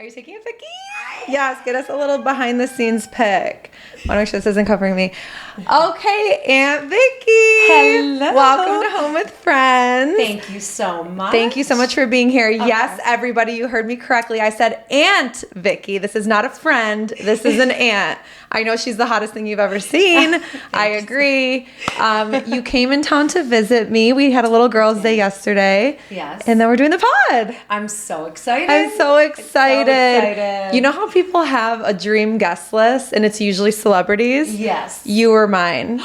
you taking a Vicki? Yes, get us a little behind the scenes pic. I want to make sure this isn't covering me. Okay, Aunt Vicki. Hello. Welcome to Home with Friends. Thank you so much. Thank you so much for being here. Yes, everybody, you heard me correctly. I said Aunt Vicki. This is not a friend. This is an aunt. I know she's the hottest thing you've ever seen. I agree. You came in town to visit me. We had a little girls' day yesterday. Yes. And then we're doing the pod. I'm so excited. I'm so excited. You know how people have a dream guest list and it's usually celebrities? Yes. You were mine.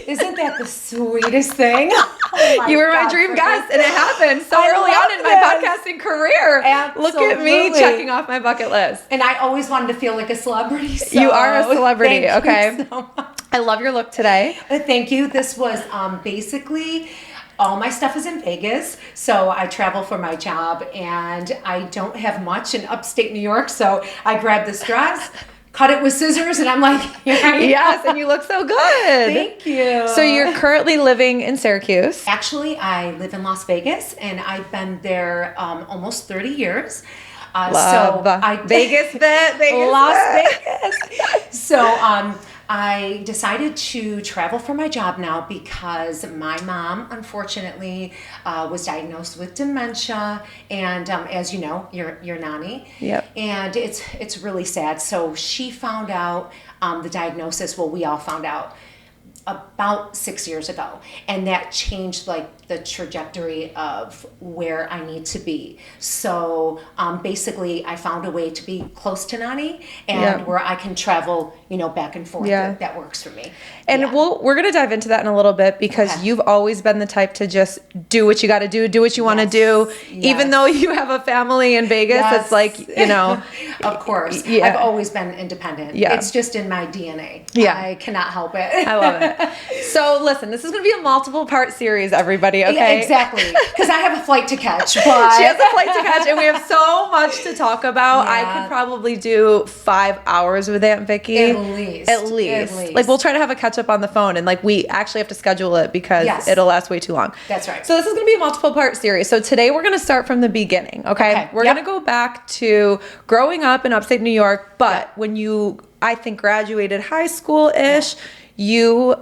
Isn't that the sweetest thing? You were my dream guest, and it happened so early on in my podcasting career. Absolutely. Look at me checking off my bucket list. And I always wanted to feel like a celebrity. So You are a celebrity, thank okay? you so much. I love your look today. Thank you. This was basically all my stuff is in Vegas, so I travel for my job, and I don't have much in upstate New York, so I grabbed this dress, cut it with scissors, and I'm like, here I am. Yes, and you look so good. Thank you. So you're currently living in Syracuse. Actually, I live in Las Vegas, and I've been there almost 30 years. Love. Vegas fit, Las Vegas. So I decided to travel for my job now because my mom, unfortunately, was diagnosed with dementia, and as you know, your nanny. Yep. And it's really sad. So she found out the diagnosis. Well, we all found out about 6 years ago, and that changed like the trajectory of where I need to be. So basically I found a way to be close to Nani and where I can travel, back and forth. That works for me. And we're going to dive into that in a little bit because you've always been the type to just do what you got to do what you want to do. Yes. Even though you have a family in Vegas, it's like, Of course. Yeah. I've always been independent. Yeah. It's just in my DNA. Yeah. I cannot help it. I love it. So listen, this is going to be a multiple part series, everybody, okay? Yeah, exactly. Because I have a flight to catch. But she has a flight to catch, and we have so much to talk about. I could probably do 5 hours with Aunt Vicki. At least. Like, we'll try to have a catch up on the phone, and like we actually have to schedule it because it'll last way too long. That's right. So this is going to be a multiple part series. So today we're going to start from the beginning, okay? We're going to go back to growing up in upstate New York, but when you, I think, graduated high school-ish, you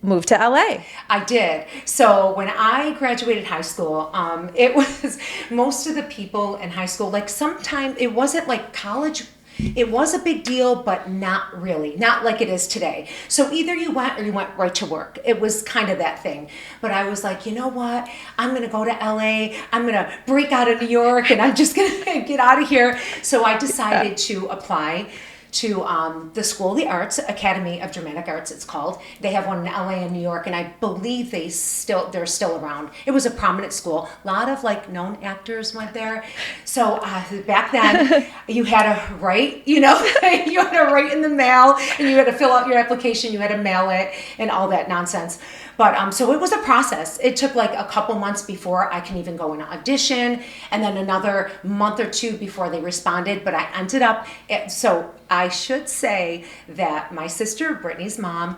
moved to LA. I did. So when I graduated high school, it was most of the people in high school, like sometimes it wasn't like college. It was a big deal, but not really. Not like it is today. So either you went or you went right to work. It was kind of that thing. But I was like, you know what? I'm going to go to LA. I'm going to break out of New York, and I'm just going to get out of here. So I decided to apply to the School of the Arts, Academy of Dramatic Arts, it's called. They have one in LA and New York, and I believe they're still around. It was a prominent school. A lot of like known actors went there. So back then, you had to write, you had to write in the mail, and you had to fill out your application, you had to mail it, and all that nonsense. But so it was a process. It took like a couple months before I can even go and audition, and then another month or two before they responded. But I ended up so I should say that my sister, Brittany's mom,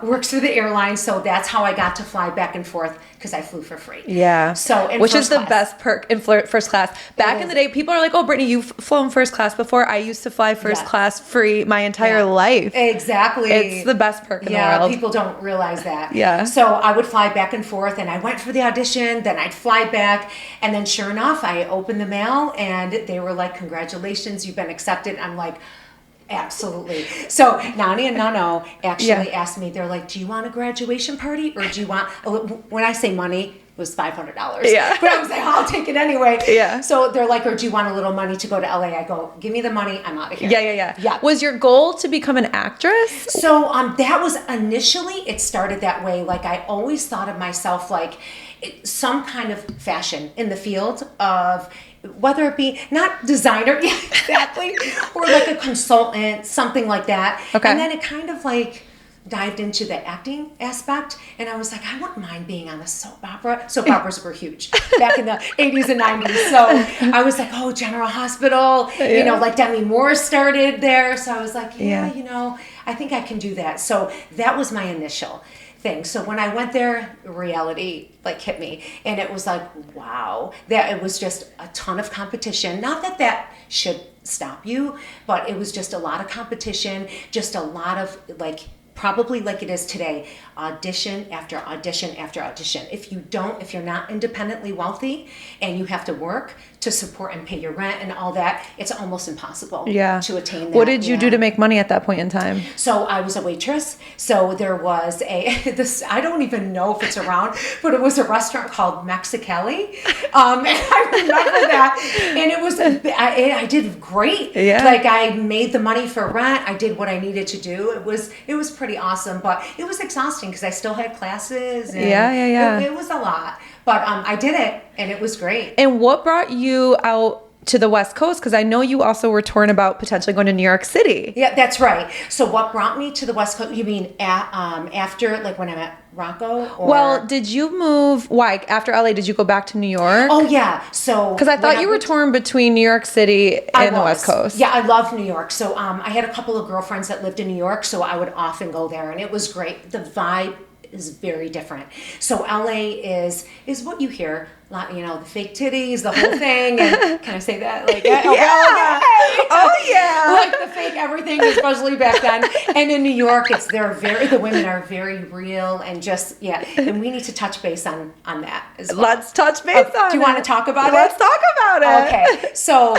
works for the airline, so that's how I got to fly back and forth because I flew for free. Yeah. So which is the best perk in first class. Back in the day, people are like, "Oh, Brittany, you've flown first class before." I used to fly first class free my entire life. Exactly. It's the best perk in the world. Yeah, people don't realize that. Yeah. So I would fly back and forth, and I went for the audition, then I'd fly back, and then sure enough, I opened the mail, and they were like, "Congratulations, you've been accepted." I'm like, absolutely. So Nani and Nano actually asked me, they're like, "Do you want a graduation party, or do you want," when I say money, it was $500. Yeah. But I was like, I'll take it anyway. Yeah. So they're like, "Or do you want a little money to go to LA?" I go, "Give me the money, I'm out of here." Yeah. Was your goal to become an actress? So that was initially, it started that way. Like I always thought of myself like some kind of fashion in the field of, whether it be not designer, exactly, or like a consultant, something like that. Okay. And then it kind of like dived into the acting aspect, and I was like, I wouldn't mind being on a soap opera. Soap operas were huge back in the 80s and 90s. So I was like, oh, General Hospital, like Demi Moore started there. So I was like, I think I can do that. So that was my initial. thing. So when I went there, reality like hit me, and it was like, wow, that it was just a ton of competition. Not that that should stop you, but it was just a lot of competition, just a lot of like, probably like it is today, audition after audition after audition. If you're not independently wealthy and you have to work to support and pay your rent and all that, it's almost impossible to attain that. What did you do to make money at that point in time? So I was a waitress. So there was I don't even know if it's around, but it was a restaurant called Mexicali. And I remember that. And it was, I did great. Yeah. Like I made the money for rent. I did what I needed to do. It was pretty awesome, but it was exhausting because I still had classes. And it was a lot. But I did it, and it was great. And what brought you out to the West Coast? Because I know you also were torn about potentially going to New York City. Yeah, that's right. So what brought me to the West Coast? You mean after, like when I'm at Rocco? Or? Well, did you move? Why after LA? Did you go back to New York? Oh yeah. So because I thought you were torn between New York City and the West Coast. Yeah, I love New York. So I had a couple of girlfriends that lived in New York, so I would often go there, and it was great. The vibe is very different. So LA is what you hear, you know, the fake titties, the whole thing. And can I say that? Like, like the fake everything, especially back then. And in New York, the women are very real and just, and we need to touch base on that as well. Let's touch base on it. Do you want to talk about it? Let's talk about it. Okay. So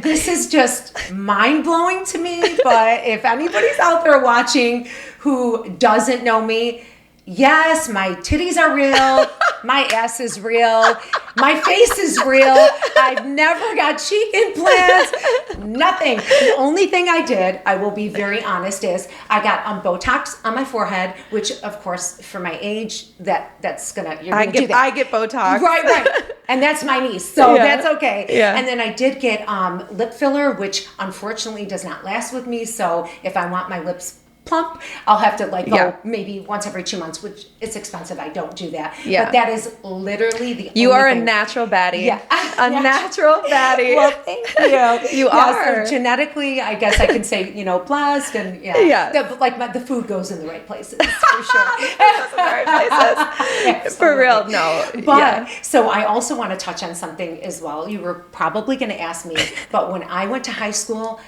this is just mind-blowing to me, but if anybody's out there watching who doesn't know me, yes, my titties are real. My ass is real. My face is real. I've never got cheek implants. Nothing. The only thing I did, I will be very honest, is I got Botox on my forehead, which, of course, for my age, that's gonna. I get Botox. Right. And that's my niece, so that's okay. Yeah. And then I did get lip filler, which unfortunately does not last with me. So if I want my lips plump, I'll have to go maybe once every 2 months, which is expensive. I don't do that. Yeah. But that is literally the You only are thing. A natural baddie. Yeah. A natural baddie. Well, thank you. You are. So genetically, I guess I can say, blessed and the food goes in the right places for sure. The right places. For real, no. But so I also want to touch on something as well. You were probably going to ask me, but when I went to high school,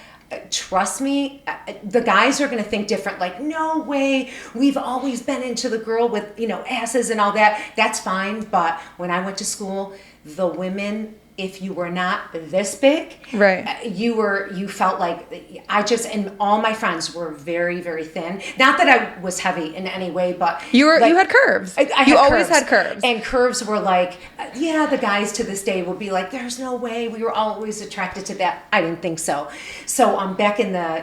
trust me, the guys are going to think different. Like, no way, we've always been into the girl with, asses and all that. That's fine. But when I went to school, the women, if you were not this big, right, you felt like and all my friends were very, very thin. Not that I was heavy in any way, but you had curves. You always had curves, and curves were like, the guys to this day would be like, there's no way. We were always attracted to that. I didn't think so. So back in the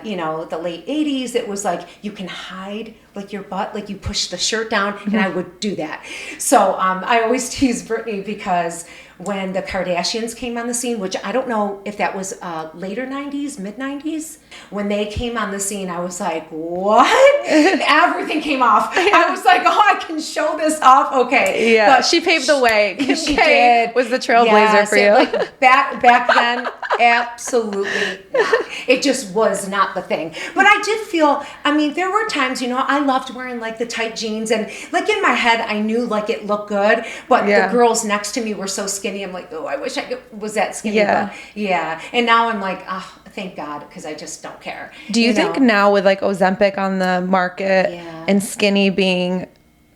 the late 80s, it was like you can hide like your butt, like you push the shirt down, and I would do that. So I always tease Brittany because when the Kardashians came on the scene, which I don't know if that was later 90s, mid 90s, when they came on the scene, I was like, what? Everything came off. I was like, I can show this off. Okay. Yeah. But she paved the way. She did. Was the trailblazer for you. Like, back then, absolutely not. It just was not the thing. But I did feel, there were times, I loved wearing like the tight jeans, and like in my head, I knew like it looked good, but the girls next to me were so skinny. I'm like, I wish I was that skinny. Yeah. But and now I'm like, thank God, because I just don't care. Do you think now with like Ozempic on the market and skinny being,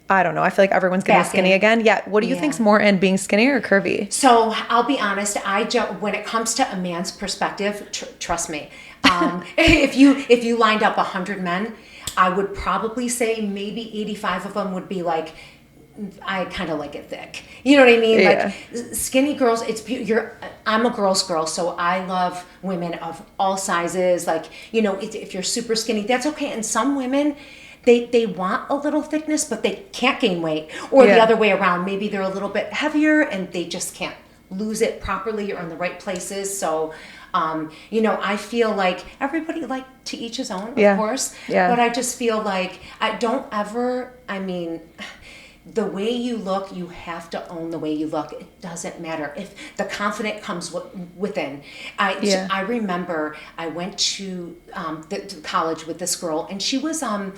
I don't know, I feel like everyone's getting skinny again. Yeah. What do you think's more in, being skinny or curvy? So I'll be honest, when it comes to a man's perspective, trust me, if you lined up 100 men, I would probably say maybe 85 of them would be like, I kind of like it thick. You know what I mean? Yeah. Like skinny girls, I'm a girl's girl, so I love women of all sizes. Like, if you're super skinny, that's okay. And some women, they want a little thickness, but they can't gain weight. Or the other way around. Maybe they're a little bit heavier and they just can't lose it properly or in the right places. So, I feel like everybody, like, to each his own, of course. Yeah. But I just feel like the way you look, you have to own the way you look. It doesn't matter if the confidence comes within. I remember I went to the college with this girl, and she was a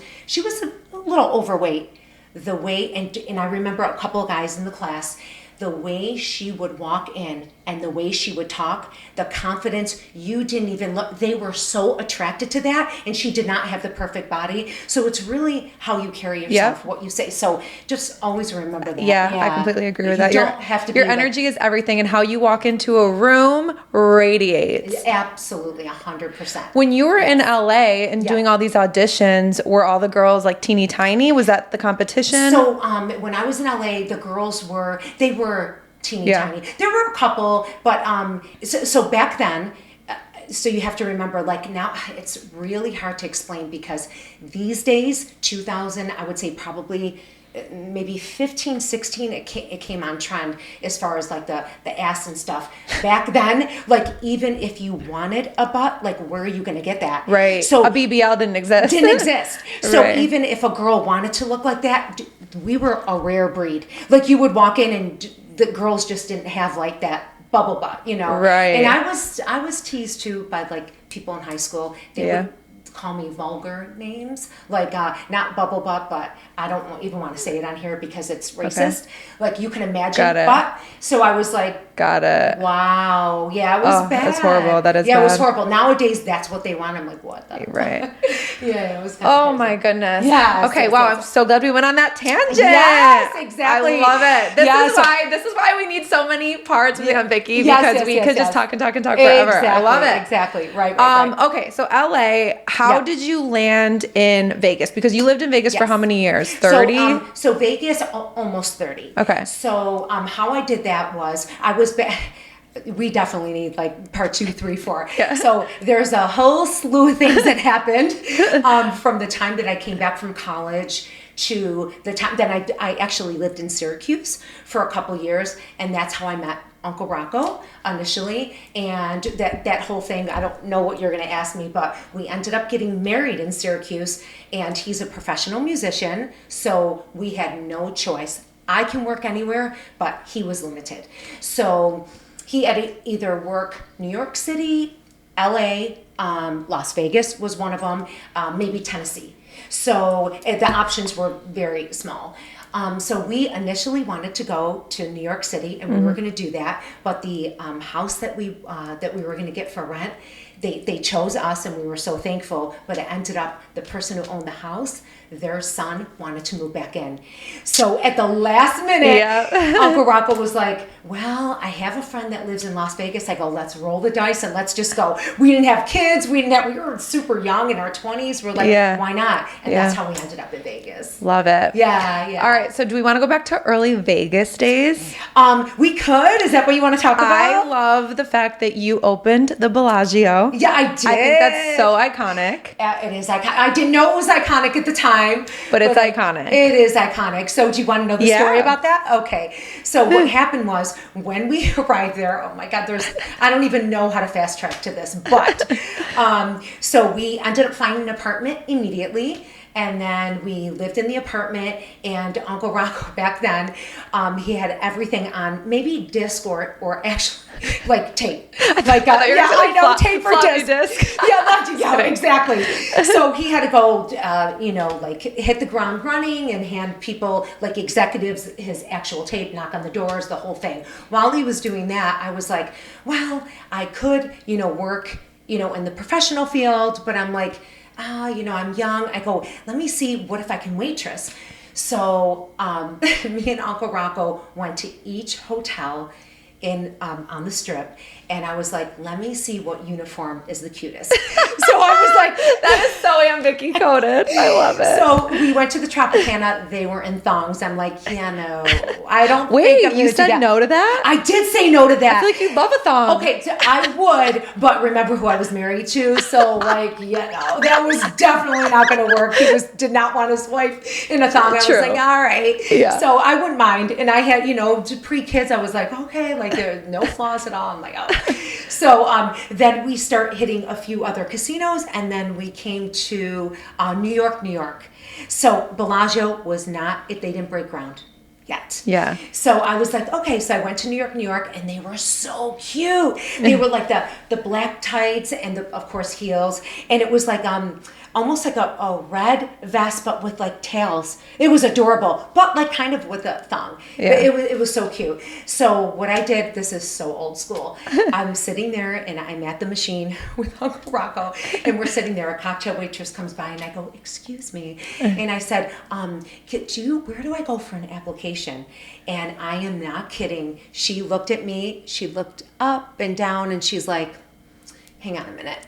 little overweight, the way, and I remember a couple of guys in the class, the way she would walk in and the way she would talk, the confidence, you didn't even look, they were so attracted to that, and she did not have the perfect body. So it's really how you carry yourself, what you say. So just always remember that. Yeah, I completely agree with that. You don't have to be your energy is everything, and how you walk into a room radiates. Absolutely, 100%. When you were in LA and doing all these auditions, were all the girls like teeny tiny? Was that the competition? So when I was in LA, the girls were teeny tiny. There were a couple, but so back then, so you have to remember, like now it's really hard to explain, because these days, 2000, I would say probably maybe 15, 16, it came on trend as far as like the ass and stuff. Back then, like even if you wanted a butt, like where are you going to get that? Right. So a BBL didn't exist. So even if a girl wanted to look like that, we were a rare breed. Like you would walk in and the girls just didn't have like that bubble butt, you know? Right. And I was teased too by like people in high school. They would call me vulgar names, like not bubble butt, but I don't even want to say it on here because it's racist. Okay. Like you can imagine butt. So I was like, got it. Wow. Yeah, it was bad. That's horrible. That is bad. It was horrible. Nowadays, that's what they want. I'm like, what? Right. Yeah, it was crazy. My goodness. Yeah. Okay, wow. I'm so glad we went on that tangent. Yes, exactly. I love it. This is why we need so many parts with Aunt Vicki, because we could just talk and talk and talk forever. Exactly, I love it. Exactly. Right. Okay, so LA, how did you land in Vegas? Because you lived in Vegas for how many years? 30? So Vegas, almost 30. Okay. So how I did that was we definitely need like part 2, 3, 4. Yeah. So there's a whole slew of things that happened from the time that I came back from college to the time that I actually lived in Syracuse for a couple years, and that's how I met Uncle Rocco initially, and that whole thing, I don't know what you're going to ask me, but we ended up getting married in Syracuse, and he's a professional musician, so we had no choice. I can work anywhere, but he was limited. So he had to either work New York City, LA, Las Vegas was one of them, maybe Tennessee. So the options were very small. So we initially wanted to go to New York City, and we were going to do that. But the house that we were going to get for rent, they chose us, and we were so thankful. But it ended up the person who owned the house, their son wanted to move back in. So at the last minute, Uncle Rocco was like, well, I have a friend that lives in Las Vegas. I go, let's roll the dice and let's just go. We didn't have kids. We were super young in our 20s. We're like, why not? And that's how we ended up in Vegas. Love it. Yeah. All right. So do we want to go back to early Vegas days? We could. Is that what you want to talk about? I love the fact that you opened the Bellagio. Yeah, I did. I think that's so iconic. It is iconic. I didn't know it was iconic at the time. But it's iconic. It is iconic. So do you want to know the story about that? Okay. So what happened was when we arrived there, oh my God, I don't even know how to fast track to this, but so we ended up finding an apartment immediately. And then we lived in the apartment, and Uncle Rocco back then, he had everything on maybe disc or actually like tape. Like I know tape or disc. Yeah, exactly. So he had to go, like hit the ground running and hand people, like executives, his actual tape, knock on the doors, the whole thing. While he was doing that, I was like, well, I could, work, in the professional field, but I'm like, I'm young. I go, let me see what if I can waitress. So me and Uncle Rocco went to each hotel on the Strip, and I was like, let me see what uniform is the cutest. So I was like, that is so Aunt Vicki coded. I love it. So we went to the Tropicana. They were in thongs. I'm like, no, I don't. Wait, you said no to that? I did say no to that. I feel like you love a thong. Okay, so I would, but remember who I was married to, so like, that was definitely not going to work. He did not want his wife in a thong. I was like, all right. Yeah. So I wouldn't mind, and I had, pre-kids. I was like, okay, like there are no flaws at all. I'm like, oh. So then we start hitting a few other casinos, and then we came to New York. So Bellagio was not, they didn't break ground yet. Yeah. So I was like, okay, so I went to New York, and they were so cute. They were like the black tights and of course heels, and it was like almost like a red vest, but with like tails. It was adorable, but like kind of with a thong. Yeah. It was so cute. So what I did, this is so old school. I'm sitting there and I'm at the machine with Uncle Rocco, and we're sitting there. A cocktail waitress comes by and I go, "Excuse me," and I said, "Where do I go for an application?" And I am not kidding. She looked at me. She looked up and down, and she's like, "Hang on a minute."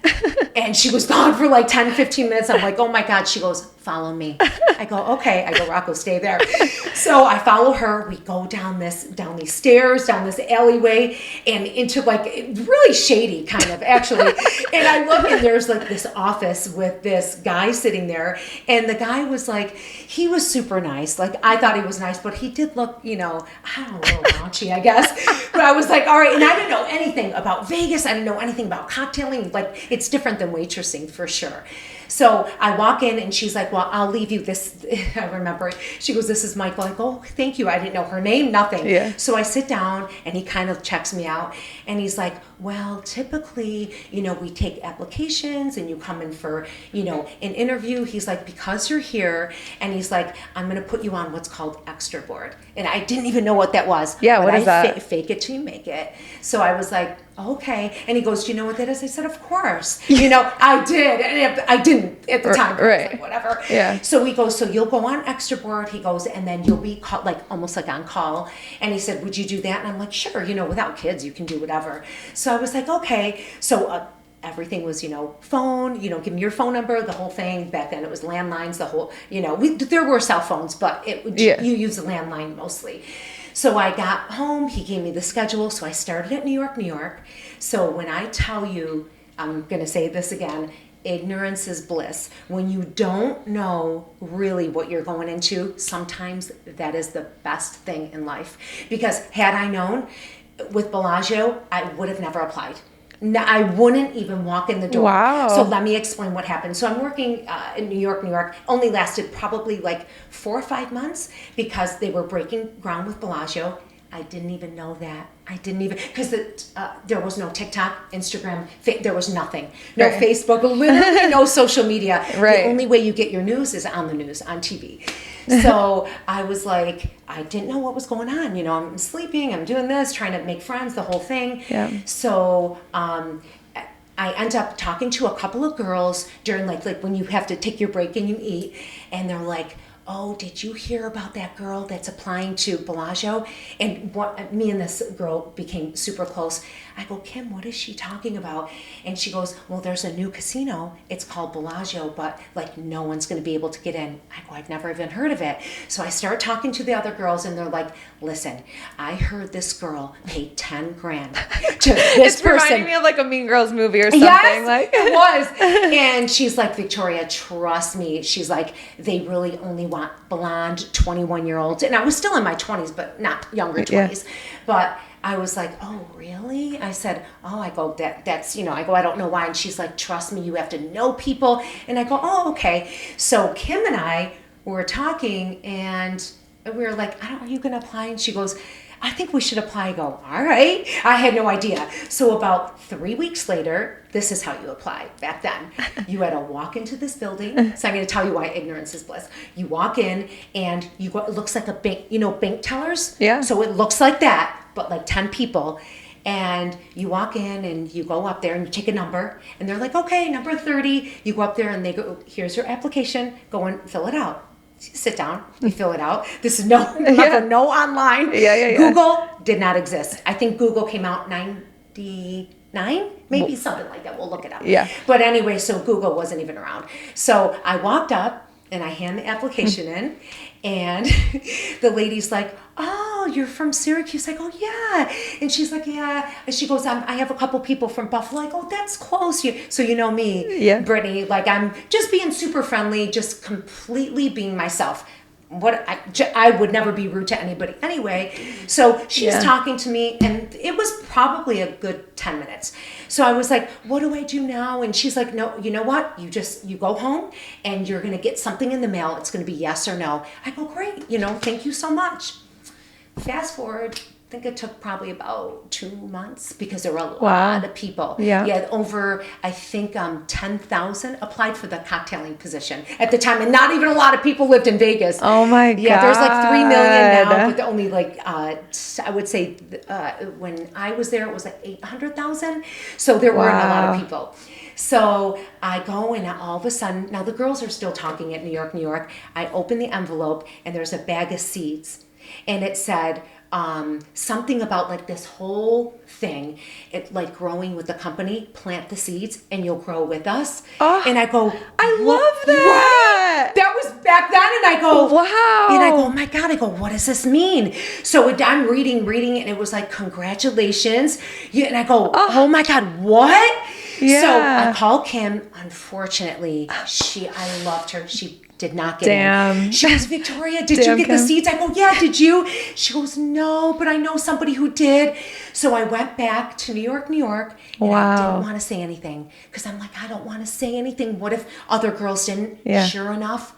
And she was gone for like 10, 15 minutes. I'm like, "Oh my God." She goes, "Follow me." I go, "Okay." I go, "Rocco, stay there." So I follow her. We go down these stairs, down this alleyway, and into like really shady kind of actually. And I look, and there's like this office with this guy sitting there. And the guy was like, he was super nice. Like I thought he was nice, but he did look, I don't know, a little raunchy, I guess. But I was like, all right. And I didn't know anything about Vegas. I didn't know anything about cocktailing. Like it's different than waitressing for sure. So I walk in and she's like, "Well, I'll leave you this." I remember it. She goes, "This is Michael." I go, "Oh, thank you." I didn't know her name, nothing. Yeah. So I sit down and he kind of checks me out and he's like, "Well, typically, we take applications and you come in for, an interview." He's like, "Because you're here," and he's like, "I'm going to put you on what's called extra board." And I didn't even know what that was. Yeah, but what is that? Fake it till you make it. So I was like, "Okay." And he goes, "Do you know what that is?" I said, "Of course." I did. And I didn't at the time. Right. I was like, whatever. Yeah. So he goes, "So you'll go on extra board." He goes, "And then you'll be called, like almost like on call." And he said, "Would you do that?" And I'm like, "Sure. Without kids, you can do whatever." So I was like, "Okay." So everything was, phone, give me your phone number, the whole thing. Back then it was landlines, the whole, there were cell phones, but you use the landline mostly. So I got home, he gave me the schedule. So I started at New York. So when I tell you, I'm going to say this again, ignorance is bliss. When you don't know really what you're going into, sometimes that is the best thing in life. Because had I known with Bellagio, I would have never applied. No, I wouldn't even walk in the door. Wow. So let me explain what happened. So I'm working in New York. Only lasted probably like 4 or 5 months because they were breaking ground with Bellagio. I didn't even know that. Because there was no TikTok, Instagram, there was nothing. No Right. Facebook, literally no social media. Right. The only way you get your news is on the news, on TV. So I was like, I didn't know what was going on. I'm sleeping, I'm doing this, trying to make friends, the whole thing. Yeah. So I end up talking to a couple of girls during like when you have to take your break and you eat, and they're like, "Oh, did you hear about that girl that's applying to Bellagio?" And me and this girl became super close. I go, "Kim, what is she talking about?" And she goes, "Well, there's a new casino. It's called Bellagio, but like no one's going to be able to get in." I go, "I've never even heard of it." So I start talking to the other girls, and they're like, "Listen, I heard this girl paid 10 grand to this It's person." reminding me of like a Mean Girls movie or something. Yes, it was. And she's like, "Victoria, trust me." She's like, "They really only want blonde 21-year-olds." And I was still in my 20s, but not younger 20s. Yeah. But I was like, "Oh, really?" I said, "Oh," I go, that's, I go, "I don't know why." And she's like, "Trust me, you have to know people." And I go, "Oh, okay." So Kim and I were talking and we were like, "Are you going to apply?" And she goes, "I think we should apply." I go, "All right." I had no idea. So about 3 weeks later, this is how you apply. Back then, you had to walk into this building. So I'm going to tell you why ignorance is bliss. You walk in and you go, it looks like a bank, bank tellers. Yeah. So it looks like that, but like 10 people. And you walk in and you go up there and you take a number and they're like, "Okay, number 30. You go up there and they go, "Here's your application. Go and fill it out." So you sit down, you fill it out. This is no online. Yeah. Google did not exist. I think Google came out 99, maybe something like that. We'll look it up. Yeah. But anyway, so Google wasn't even around. So I walked up and I hand the application in, and the lady's like, "Oh, you're from Syracuse?" I go, "Yeah." And she's like, "Yeah." And she goes, I have a couple people from Buffalo." I go, "That's close." So you know me, Yeah. Brittany, like I'm just being super friendly, just completely being myself. I would never be rude to anybody anyway. So she's talking to me, and it was probably a good 10 minutes. So I was like, "What do I do now?" And she's like, "No, you know what? You go home and you're going to get something in the mail. It's going to be yes or no." I go, "Great. Thank you so much." Fast forward think it took probably about 2 months because there were a Wow. lot of people. Yeah. Over, I think, 10,000 applied for the cocktailing position at the time. And not even a lot of people lived in Vegas. Oh my God. Yeah, there's like 3 million now, but only like, I would say when I was there, it was like 800,000. So there weren't a lot of people. So I go and all of a sudden, now the girls are still talking at New York, New York. I open the envelope and there's a bag of seeds. And it said something about like this whole thing, it like growing with the company, plant the seeds and you'll grow with us. Oh, and I go, I love that. Right? That was back then. And I go, wow. And I go, oh my God, I go, what does this mean? So I'm reading, and it was like, congratulations. And I go, oh my God, what? Yeah. So I call Kim. Unfortunately, I loved her. She did not get in. She goes, Victoria, did you get the seeds? I go, yeah, did you? She goes, no, but I know somebody who did. So I went back to New York, and I didn't want to say anything because I'm like, I don't want to say anything. What if other girls didn't? Yeah. Sure enough,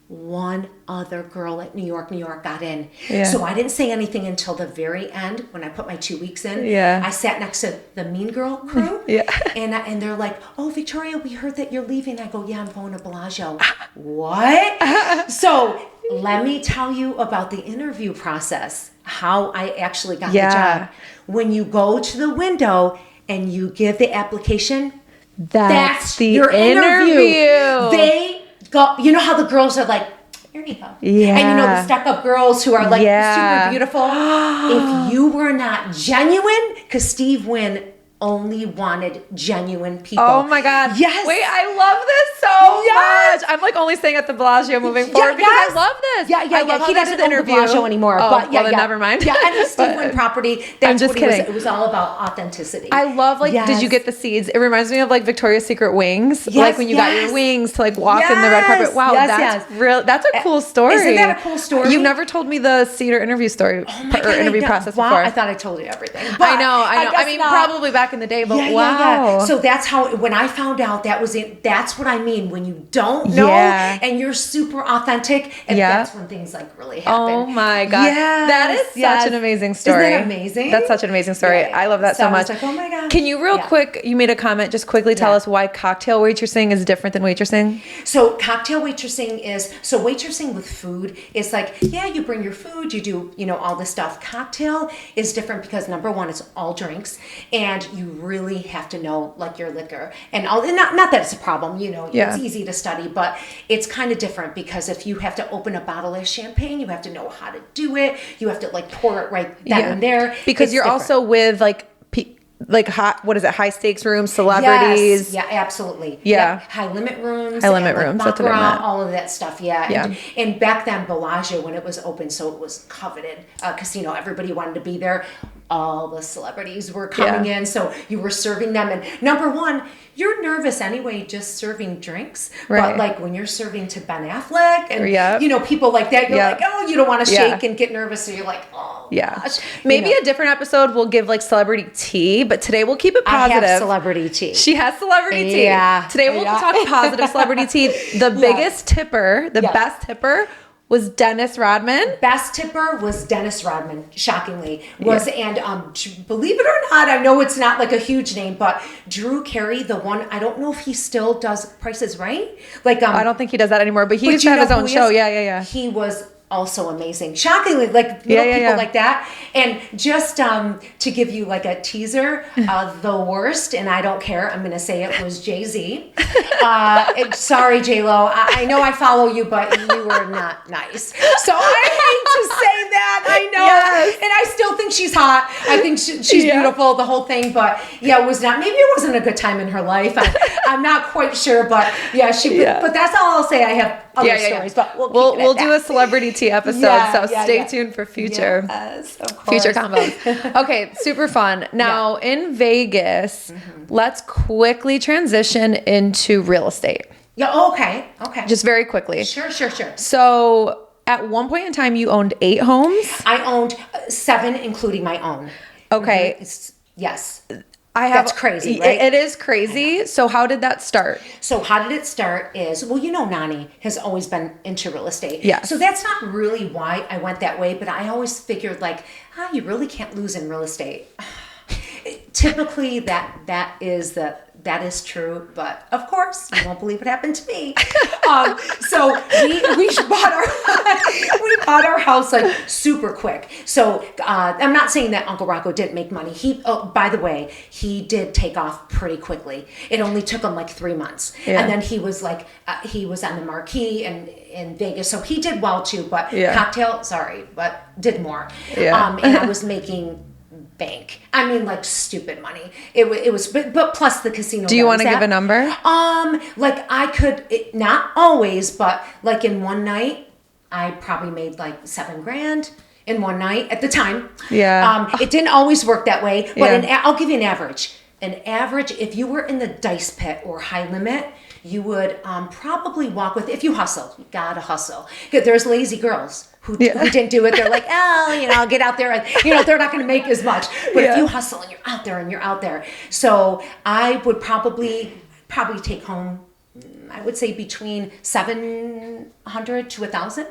one other girl at New York got in. Yeah. So I didn't say anything until the very end when I put my 2 weeks in. Yeah. I sat next to the Mean Girl crew. Yeah. And they're like, oh, Victoria, we heard that you're leaving. I go, yeah, I'm going to Bellagio. What? So let me tell you about the interview process, how I actually got the job. When you go to the window and you give the application, that's the your interview. They go, you know how the girls are like, here you go. Yeah. And you know the stuck-up girls who are like super beautiful. If you were not genuine, because Steve Wynn only wanted genuine people. Oh my God. Yes. Wait, I love this so much. I'm like only staying at the Bellagio moving forward because I love this. I love he doesn't own the Bellagio anymore. Oh, but then never mind. Yeah, and the Steve Wynn property. That's I'm just kidding. It was all about authenticity. I love did you get the seeds? It reminds me of like Victoria's Secret wings. Yes, like when you got your wings to like walk in the red carpet. Wow, that's real. That's a cool story. Isn't that a cool story? You've never told me the Cedar interview story or interview process before. I thought I told you everything. I know. I mean, probably back in the day, but wow. Yeah. So that's how, when I found out that was it, that's what I mean. When you don't know and you're super authentic, and that's when things like really happen. Oh my God. That is such an amazing story. Isn't that amazing? That's such an amazing story. I love that so much. Like, oh my God. Can you real quick, you made a comment, just quickly tell us why cocktail waitressing is different than waitressing? So cocktail waitressing waitressing with food is like, you bring your food, you do, all this stuff. Cocktail is different because number one, it's all drinks and you really have to know like your liquor and all. Not that it's a problem, it's easy to study, but it's kind of different because if you have to open a bottle of champagne, you have to know how to do it. You have to like pour it right then and there. Because you're also with high stakes rooms, celebrities. Yes. Yeah, absolutely. Yeah. High limit rooms. High limit rooms. That's what I meant. All of that stuff. Yeah. And back then, Bellagio, when it was open, so it was coveted casino. Everybody wanted to be there. All the celebrities were coming in, so you were serving them. And number one, you're nervous anyway, just serving drinks. Right. But like when you're serving to Ben Affleck and people like that, you're like, oh, you don't want to shake and get nervous, so you're like, oh gosh. Maybe a different episode we'll give like celebrity tea, but today we'll keep it positive. I have celebrity tea. She has celebrity tea. Yeah. Today we'll talk positive celebrity tea. The biggest tipper, best tipper was Dennis Rodman. Best tipper was Dennis Rodman, shockingly. And believe it or not, I know it's not like a huge name, but Drew Carey, the one, I don't know if he still does Price is Right. Like I don't think he does that anymore, but he used to have his own show. Yeah. He was also amazing. Shockingly, like people like that. And just to give you like a teaser, the worst, and I don't care, I'm going to say it, was Jay-Z. Sorry, J-Lo. I know I follow you, but you were not nice. So I hate to say that. I know. Yes. And I still think she's hot. I think she's beautiful, the whole thing. But it was not, maybe it wasn't a good time in her life. I'm not quite sure, but but that's all I'll say. I have other stories, but we'll do a celebrity tea episode, stay tuned for future future combos. Okay, super fun. Now in Vegas, let's quickly transition into real estate. Yeah, okay. Just very quickly. Sure. So at one point in time, you owned 8 homes? I owned 7, including my own. Okay. Yes. That's crazy, right? It is crazy. So how did that start? So how did it start is, well, Nani has always been into real estate. Yes. So that's not really why I went that way, but I always figured like, you really can't lose in real estate. Typically that is true, but of course you won't believe what happened to me. So we bought our house like super quick. So I'm not saying that Uncle Rocco didn't make money. By the way, he did take off pretty quickly. It only took him like 3 months, and then he was like he was on the marquee and in Vegas, so he did well too. But cocktail, sorry, but did more. Yeah. And I was making bank. I mean, like stupid money. It was, but plus the casino. Do you want to give a number? Like I could, not always, but like in one night, I probably made like $7,000 in one night at the time. Yeah. It didn't always work that way, but I'll give you an average. An average, if you were in the dice pit or high limit, you would probably walk with, if you hustle, you gotta hustle. There's lazy girls who didn't do it. They're like, get out there. And, they're not going to make as much. But if you hustle and you're out there. So I would probably take home, I would say between 700 to 1,000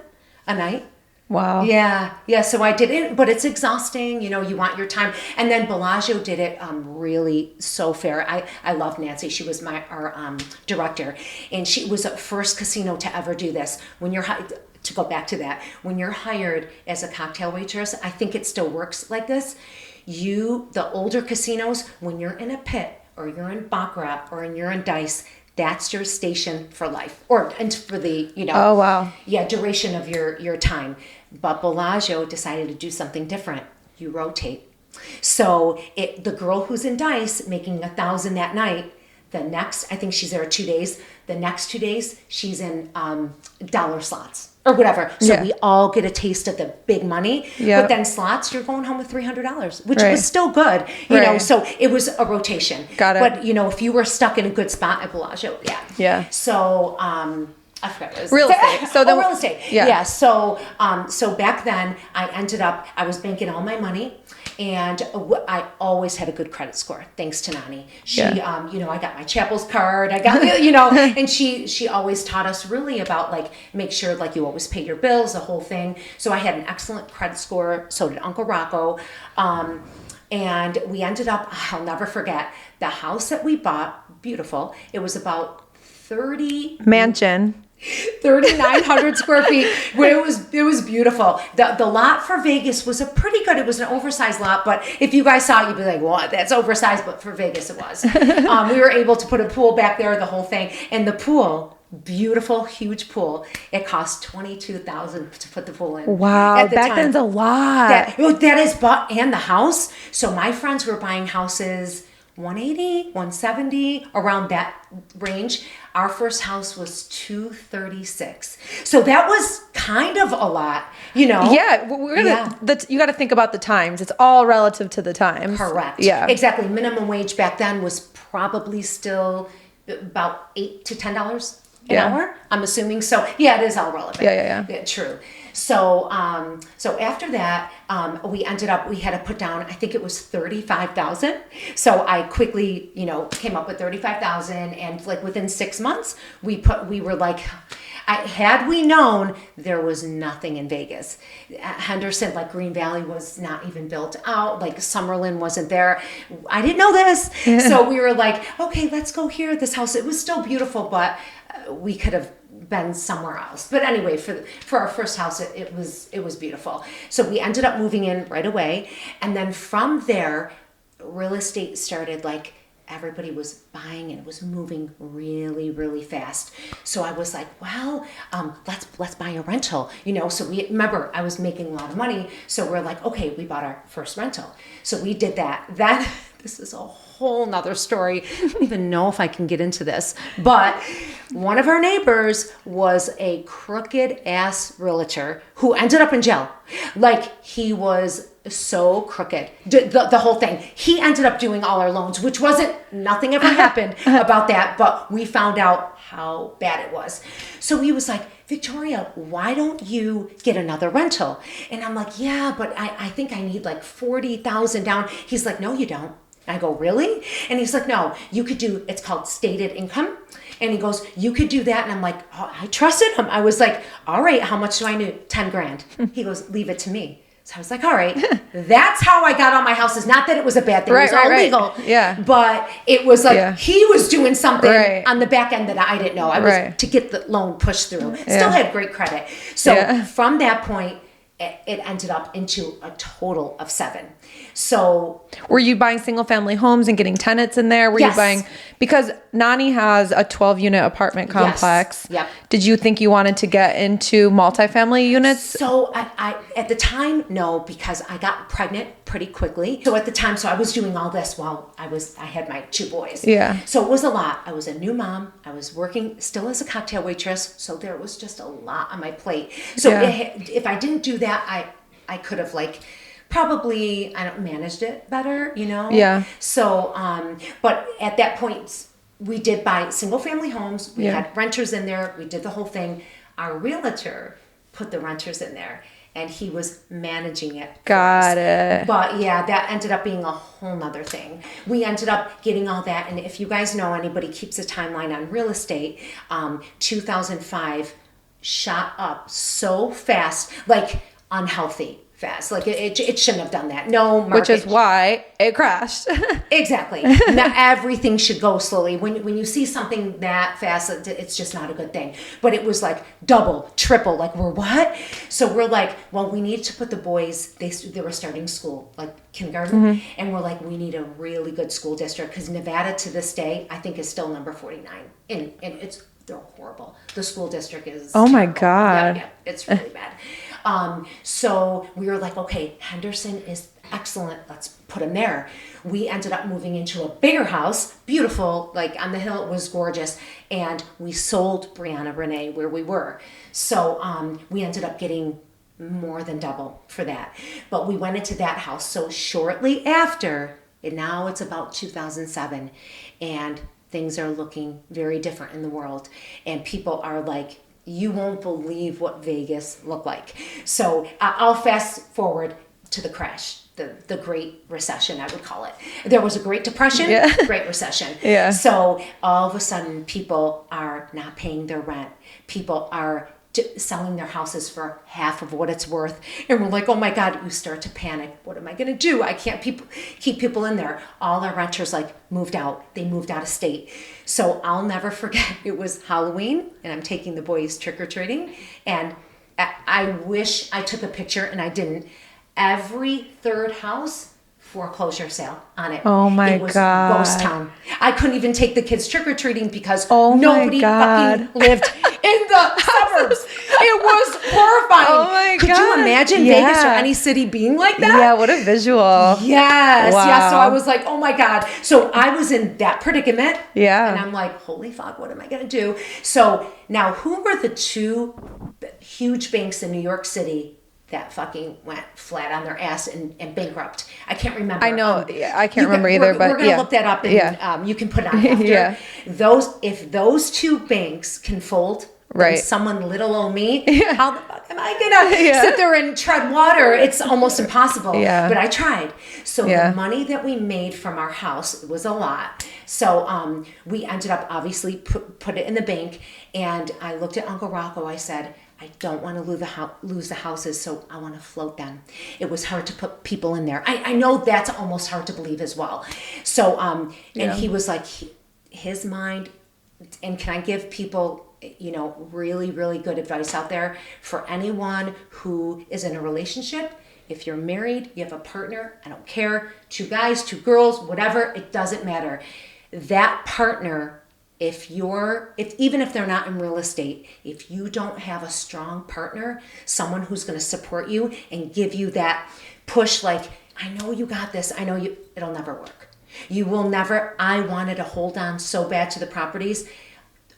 a night. Wow. Yeah. So I did it, but it's exhausting. You want your time. And then Bellagio did it really so fair. I love Nancy. She was our director, and she was the first casino to ever do this. To go back to that, when you're hired as a cocktail waitress, I think it still works like this. The older casinos, when you're in a pit or you're in baccarat or you're in dice, that's your station for life, and for the Oh wow. duration of your time. But Bellagio decided to do something different. You rotate. So the girl who's in dice making 1,000 that night, the next, I think she's there 2 days. The next 2 days, she's in dollar slots or whatever. So we all get a taste of the big money. But then slots, you're going home with $300, which was still good. You know, so it was a rotation. Got it. But, if you were stuck in a good spot at Bellagio, Yeah. So, I forgot what it was. Real estate. So real estate. Yeah. So back then I was banking all my money, and I always had a good credit score thanks to Nani. She, I got my Chapel's card. I got, and she always taught us really about like, make sure like you always pay your bills, the whole thing. So I had an excellent credit score. So did Uncle Rocco. And we ended up, I'll never forget, the house that we bought, beautiful. It was about 3,900 square feet. It was beautiful. The lot for Vegas was pretty good. It was an oversized lot, but if you guys saw it, you'd be like, "What? That's oversized." But for Vegas, it was. We were able to put a pool back there, the whole thing, and the pool, beautiful, huge pool. It cost $22,000 to put the pool in. Wow, back then's a lot. That is, and the house. So my friends were buying houses. 180, 170, around that range. Our first house was 236. So that was kind of a lot, Yeah, you got to think about the times. It's all relative to the times. Correct. Yeah. Exactly. Minimum wage back then was probably still about $8 to $10 an hour. I'm assuming. So it is all relevant. Yeah. True. So after that, we had to put down, I think it was 35,000. So I quickly, came up with 35,000, and like within 6 months, we were like, had we known, there was nothing in Vegas. Henderson, like Green Valley, was not even built out. Like Summerlin wasn't there. I didn't know this. So we were like, okay, let's go here. This house, it was still beautiful, but we could have been somewhere else. But anyway, for our first house, it was beautiful. So we ended up moving in right away. And then from there, real estate started, like everybody was buying, and it was moving really, really fast. So I was like, well, let's buy a rental, So remember, I was making a lot of money. So we're like, okay, we bought our first rental. So we did that. This is a whole nother story. I don't even know if I can get into this, but one of our neighbors was a crooked ass realtor who ended up in jail. Like, he was so crooked, the whole thing. He ended up doing all our loans, which nothing ever happened about that, but we found out how bad it was. So he was like, Victoria, why don't you get another rental? And I'm like, yeah, but I think I need like 40,000 down. He's like, no, you don't. And I go, really? And he's like, no, you could do, it's called stated income. And he goes, you could do that. And I'm like, oh, I trusted him. I was like, all right, how much do I need? 10 grand. He goes, leave it to me. So I was like, all right, that's how I got on my houses. Not that it was a bad thing. It was all legal. Yeah. But it was like he was doing something on the back end that I didn't know. I was to get the loan pushed through. Still had great credit. So from that point, it ended up into a total of 7. So were you buying single family homes and getting tenants in there? Were you buying, because Nani has a 12-unit apartment complex. Yep. Did you think you wanted to get into multifamily units? So I at the time, no, because I got pregnant pretty quickly. So at the time, I was doing all this while I had my 2 boys. Yeah. So it was a lot. I was a new mom. I was working still as a cocktail waitress. So there was just a lot on my plate. So if I didn't do that, I could have probably managed it better, Yeah. So but at that point we did buy single family homes. We had renters in there. We did the whole thing. Our realtor put the renters in there and he was managing it. Got it. But yeah, that ended up being a whole nother thing. We ended up getting all that. And if you guys know, anybody keeps a timeline on real estate, 2005 shot up so fast, unhealthy fast. It shouldn't have done that. No market. Which is why it crashed. Exactly. Now everything should go slowly. When you see something that fast, it's just not a good thing. But it was double, triple. We're what? So we're well, we need to put the boys. They were starting school, kindergarten, and we're we need a really good school district because Nevada to this day I think is still number 49, and they're horrible. The school district is. Oh my terrible. God. Yeah, it's really bad. So we were okay, Henderson is excellent. Let's put him there. We ended up moving into a bigger house, beautiful, on the hill. It was gorgeous. And we sold Brianna Renee where we were. So, we ended up getting more than double for that. But we went into that house. So shortly after, and now it's about 2007, and things are looking very different in the world. And people are you won't believe what Vegas looked like. So I'll fast forward to the crash, the Great Recession, I would call it. There was a Great Depression, Great Recession. Yeah. So all of a sudden, people are not paying their rent. People are selling their houses for half of what it's worth. And we're oh my God, you start to panic. What am I going to do? I can't keep people in there. All our renters moved out. They moved out of state. So I'll never forget, it was Halloween and I'm taking the boys trick-or-treating. And I wish I took a picture and I didn't. Every third house, foreclosure sale on it. Oh my It was God. ghost town. I couldn't even take the kids trick-or-treating because Oh my nobody God. fucking lived in the suburbs. It was horrifying. Oh my Could God. you imagine Yeah. Vegas or any city being like that? Yeah, what a visual. Yes. Wow. Yeah. So I was oh my God. So I was in that predicament. Yeah. And I'm holy fuck, what am I going to do? So now who were the 2 huge banks in New York City that fucking went flat on their ass and bankrupt? I can't remember. I know. I can't remember either, but we're going to look that up and you can put it on after. Yeah. If those 2 banks can fold, Right. someone little old me, how the fuck am I going to sit there and tread water? It's almost impossible. Yeah. But I tried. So the money that we made from our house, it was a lot. So we ended up obviously put it in the bank. And I looked at Uncle Rocco. I said, I don't want to lose the houses, so I want to float them. It was hard to put people in there. I know that's almost hard to believe as well. So, and he was his mind, and can I give people, really, really good advice out there for anyone who is in a relationship? If you're married, you have a partner, I don't care, 2 guys, 2 girls, whatever, it doesn't matter. That partner, even if they're not in real estate, if you don't have a strong partner, someone who's going to support you and give you that push, I know you got this, it'll never work. You will never. I wanted to hold on so bad to the properties.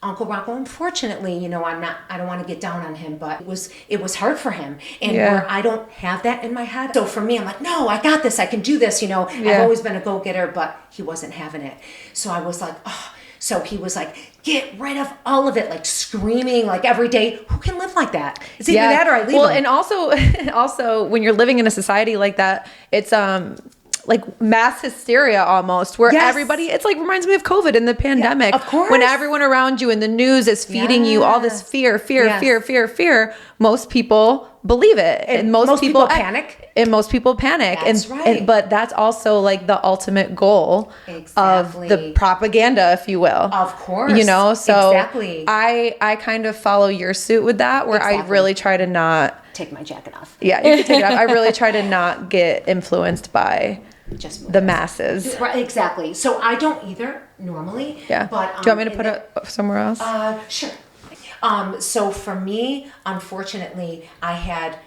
Uncle Rocco, unfortunately, I don't want to get down on him, but it was hard for him. And where I don't have that in my head. So for me, I'm no, I got this. I can do this. I've always been a go-getter, but he wasn't having it. So I was oh. So he was get rid of all of it, screaming every day. Who can live like that? It's either that or I leave him. And also when you're living in a society like that, it's like mass hysteria almost, where Yes. everybody, it's like reminds me of COVID and the pandemic. of course. When everyone around you in the news is feeding you all this fear, Yes. most people believe it. And most people panic. And most people panic. That's right. But that's also like the ultimate goal Exactly. of the propaganda, if you will. Of course. You know, so Exactly. I kind of follow your suit with that, where I Exactly. really try to not. Take my jacket off. Yeah, you can take it off. I really try to not get influenced by Just the masses. Right, exactly. So I don't either normally. Yeah. But do you want me to put it somewhere else? Sure. So for me, unfortunately, I had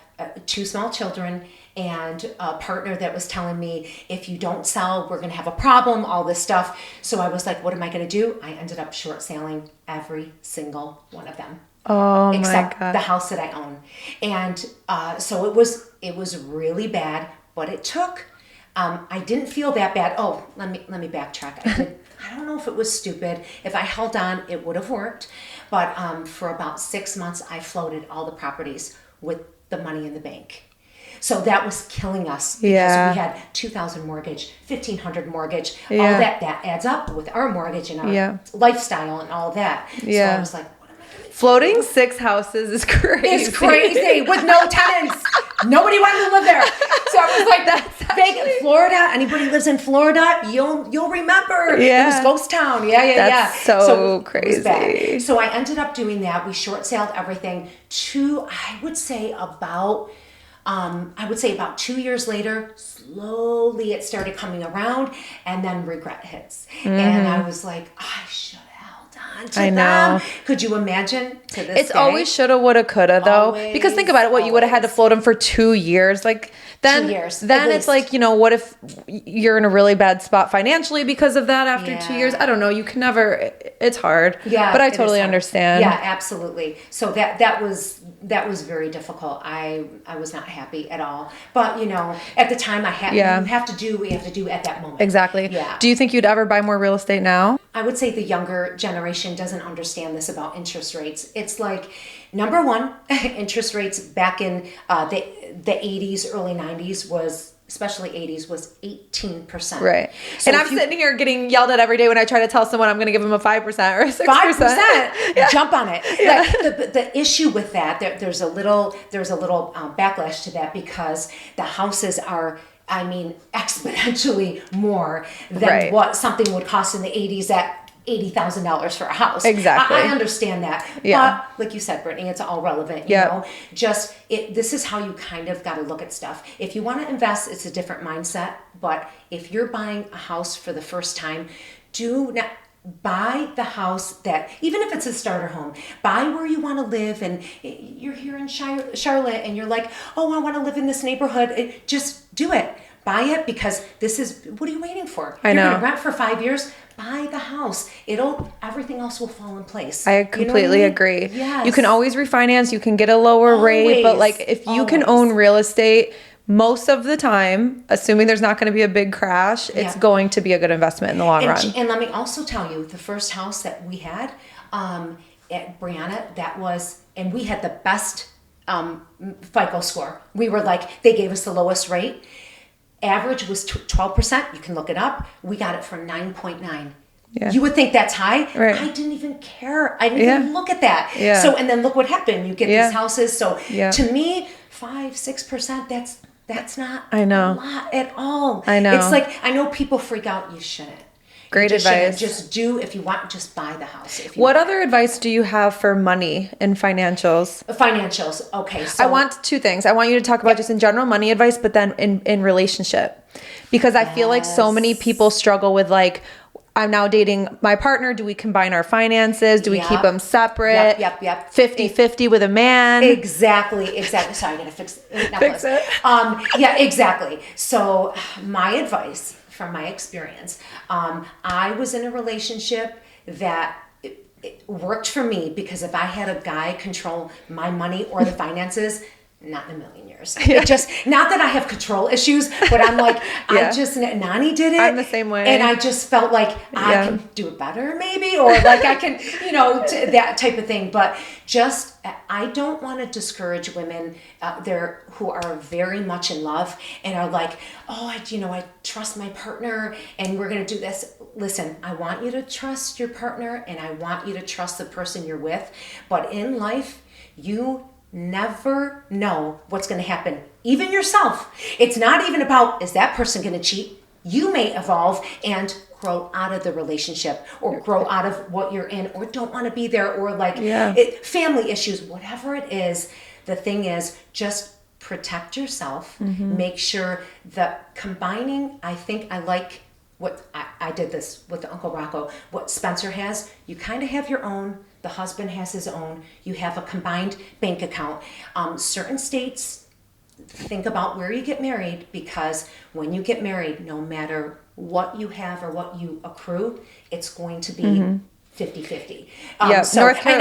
2 small children and a partner that was telling me, if you don't sell, we're going to have a problem, all this stuff. So I was like, what am I going to do? I ended up short selling every single one of them. Oh Except my God. the house that I own. And so it was really bad, but it took, I didn't feel that bad. Oh, let me backtrack. I don't know if it was stupid. If I held on, it would have worked. But for about 6 months, I floated all the properties with the money in the bank. So that was killing us because Yeah. we had $2,000 mortgage, $1,500 mortgage, all Yeah. that adds up with our mortgage and our Yeah. lifestyle and all that. Yeah. So I was like, what am I going to do? Floating 6 houses is crazy. It's crazy with no tenants. Nobody wanted to live there. So I was like, That's Vegas, Florida. Anybody lives in Florida, you'll remember. Yeah. It was ghost town. Yeah. That's so it was crazy. bad. So I ended up doing that. We short sailed everything to, I would say about 2 years later, slowly it started coming around, and then regret hits. And I was like, I should have held on to I know. them. Could you imagine to this It's day? always shoulda, woulda, coulda, though. Because think about it, what you would have had to float them for 2 years, like then 2 years, at then least. it's like, you know, what if you're in a really bad spot financially because of that after 2 years? Yeah. I don't know. You can never. It's hard. Yeah, but I it is totally hard. Yeah. Yeah, absolutely. So that was very difficult. I was not happy at all. But you know, at the time, I had Yeah. you have to do what you have to do at that moment. Exactly. Yeah. Do you think you'd ever buy more real estate now? I would say the younger generation doesn't understand this about interest rates. It's like, number one, interest rates back in the 80s, early 90s was, especially 80s, was 18%. Right. So and if I'm sitting here getting yelled at every day when I try to tell someone I'm going to give them a 5% or a 6%. 5%, jump on it. Like the issue with that, there's a little backlash to that because the houses are, I mean, exponentially more than Right. what something would cost in the 80s at $80,000 for a house. Exactly. I understand that. Yeah. But like you said, Brittany, it's all relevant. Yeah. You know, this is how you kind of got to look at stuff. If you want to invest, it's a different mindset. But if you're buying a house for the first time, do not buy the house that, even if it's a starter home, buy where you want to live. And you're here in Charlotte and you're like, oh, I want to live in this neighborhood. Just do it. Buy it, because this is, what are you waiting for? I know. You're going to rent for 5 years. Buy the house. Everything else will fall in place. I You know what completely mean? agree. Yes. You can always refinance, you can get a lower rate, but Always. like if you can Always. own real estate most of the time, assuming there's not going to be a big crash, it's Yeah. going to be a good investment in the long run. And let me also tell you, the first house that we had at Brianna, that was, and we had the best FICO score. We were like, they gave us the lowest rate. Average was 12%. You can look it up. We got it for 9.9. Yeah. You would think that's high. Right. I didn't even care. I didn't even look at that. Yeah. So, and then look what happened. You get Yeah. these houses. So Yeah. to me, 5-6%, that's not I know. a lot at all. I know. It's like, I know people freak out. You shouldn't. Great You just shouldn't. advice. Just do, if you want, just buy the house. If you What want. other advice do you have for money and financials? Financials. Okay. So I want 2 things. I want you to talk about just in general money advice, but then in relationship. Because I feel like so many people struggle with like, I'm now dating my partner. Do we combine our finances? Do we Yep. keep them separate? Yep. 50-50 with a man? Exactly. Sorry, I gotta fix it. Yeah, exactly. So my advice from my experience, I was in a relationship that it worked for me because if I had a guy control my money or the finances, not in a million years. It just, not that I have control issues, but I'm like, Nani did it. I'm the same way. And I just felt like I can do it better maybe, or like I can, that type of thing. But just, I don't want to discourage women there who are very much in love and are like, oh, I trust my partner and we're going to do this. Listen, I want you to trust your partner and I want you to trust the person you're with. But in life, you never know what's going to happen. Even yourself. It's not even about, is that person going to cheat? You may evolve and grow out of the relationship or grow out of what you're in or don't want to be there or like family issues, whatever it is. The thing is, just protect yourself. Make sure that combining, I think I like what I did this with the Uncle Rocco, what Spencer has, you kind of have your own. The husband has his own. You have a combined bank account. Certain states, think about where you get married, because when you get married, no matter what you have or what you accrue, it's going to be 50-50. And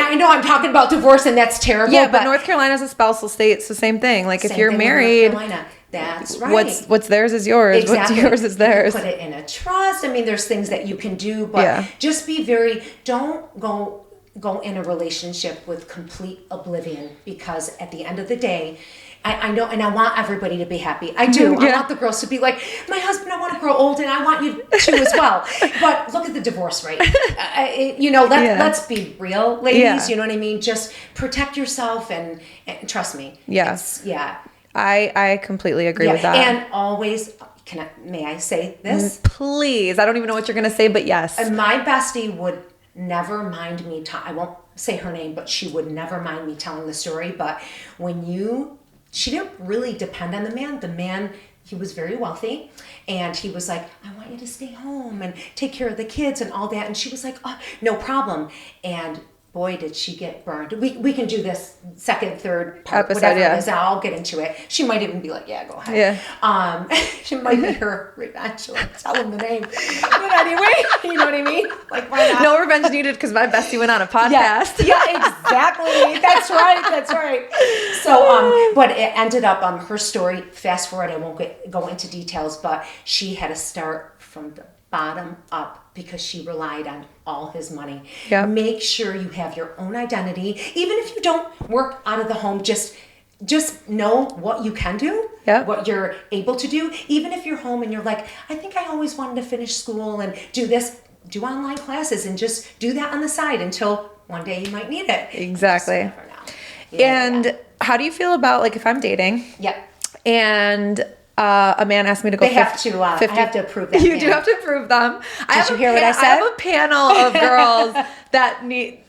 I know I'm talking about divorce and that's terrible. Yeah, but North Carolina is a spousal state. It's the same thing. Like if you're married, that's right. What's theirs is yours. Exactly. What's yours is theirs. You put it in a trust. I mean, there's things that you can do, but just be don't go in a relationship with complete oblivion, because at the end of the day, I know, and I want everybody to be happy. I do. I want the girls to be like, my husband, I want to grow old, and I want you to as well. But look at the divorce rate. Let's be real, ladies. You know what I mean? Just protect yourself and trust me. I completely agree with that. And always, may I say this? Please. I don't even know what you're going to say, but yes. And my bestie would never mind me. I won't say her name, but she would never mind me telling the story. But she didn't really depend on the man. The man, he was very wealthy, and he was like, I want you to stay home and take care of the kids and all that. And she was like, oh, no problem. And boy, did she get burned. We can do this second, third part, episode, whatever it is. I'll get into it. She might even be like, yeah, go ahead. Yeah. She might be her revenge. She'll tell him the name. But anyway, you know what I mean? Like, why not? No revenge needed, because my bestie went on a podcast. Yeah, exactly. That's right. So, but it ended up, her story, fast forward, I won't go into details, but she had to start from the bottom up because she relied on all his money. Yeah. Make sure you have your own identity. Even if you don't work out of the home, just know what you can do, what you're able to do. Even if you're home and you're like, I think I always wanted to finish school and do this, do online classes and just do that on the side until one day you might need it. Exactly. Just never know. And how do you feel about, like, if I'm dating? Yeah. And a man asked me to go. They have to. I have to approve that. You do have to approve them. Did you hear what I said? I have a panel of girls that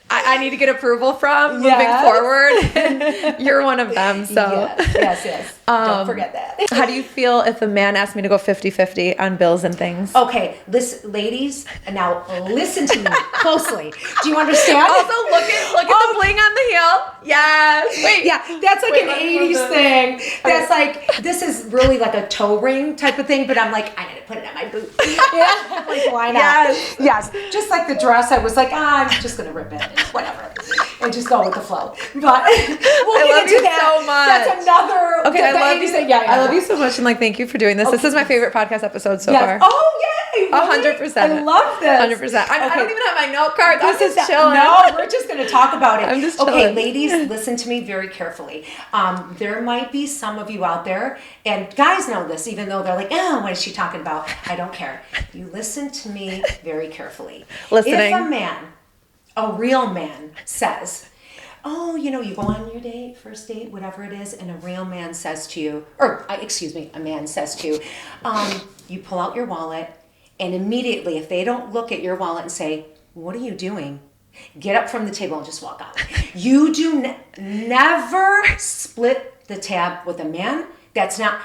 I need to get approval from moving forward. And you're one of them. So yes. Don't forget that. How do you feel if a man asked me to go 50-50 on bills and things? Okay, listen, ladies. Now listen to me closely. Do you understand? Also, look at the bling on the heel. Yes. Wait. Yeah, that's like an 80s thing. That's like, this is really like a toe ring type of thing. But I'm like, I gotta put it on my boot. Yeah. Like, why not? Yes. Just like the dress, I was like, I'm just gonna rip it. Whatever, and just go with the flow. But we'll get into that so much. That's another. Okay, I love you. I love you so much, and like, thank you for doing this. Okay. This is my favorite podcast episode so far. Oh yay! 100%. I love this. 100%. I don't even have my note cards. I'm just chilling. No, we're just going to talk about it. I'm just chilling. Okay, ladies, listen to me very carefully. There might be some of you out there, and guys know this, even though they're like, oh, what is she talking about? I don't care. You listen to me very carefully. Listening. If a real man says, oh, you go on your date, first date, whatever it is, and a real man says to you, a man says to you, you pull out your wallet, and immediately, if they don't look at your wallet and say, what are you doing? Get up from the table and just walk out. You do never split the tab with a man. That's not,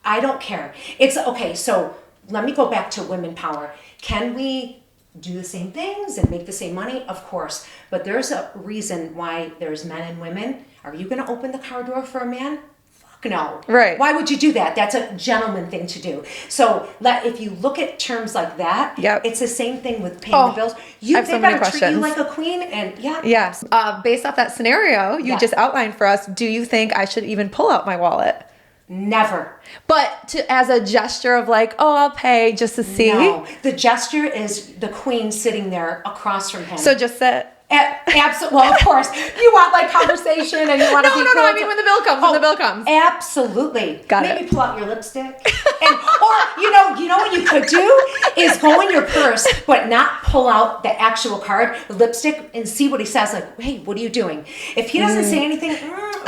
I don't care. It's, okay, so let me go back to women power. Can we do the same things and make the same money? Of course. But there's a reason why there's men and women. Are you going to open the car door for a man? Fuck no. Right. Why would you do that? That's a gentleman thing to do. So if you look at terms like that, it's the same thing with paying the bills. I have so many questions. Treat you like a queen, and Yes. Based off that scenario you just outlined for us, do you think I should even pull out my wallet? Never. But as a gesture of like, oh, I'll pay just to see. No, the gesture is the queen sitting there across from him. So just sit. Absolutely. Well, of course, you want like conversation and you want to be No. I mean, when the bill comes. When the bill comes. Absolutely. Got Maybe it. pull out your lipstick, or you know what you could do is go in your purse, but not pull out the actual card, the lipstick, and see what he says. Like, hey, what are you doing? If he doesn't say anything,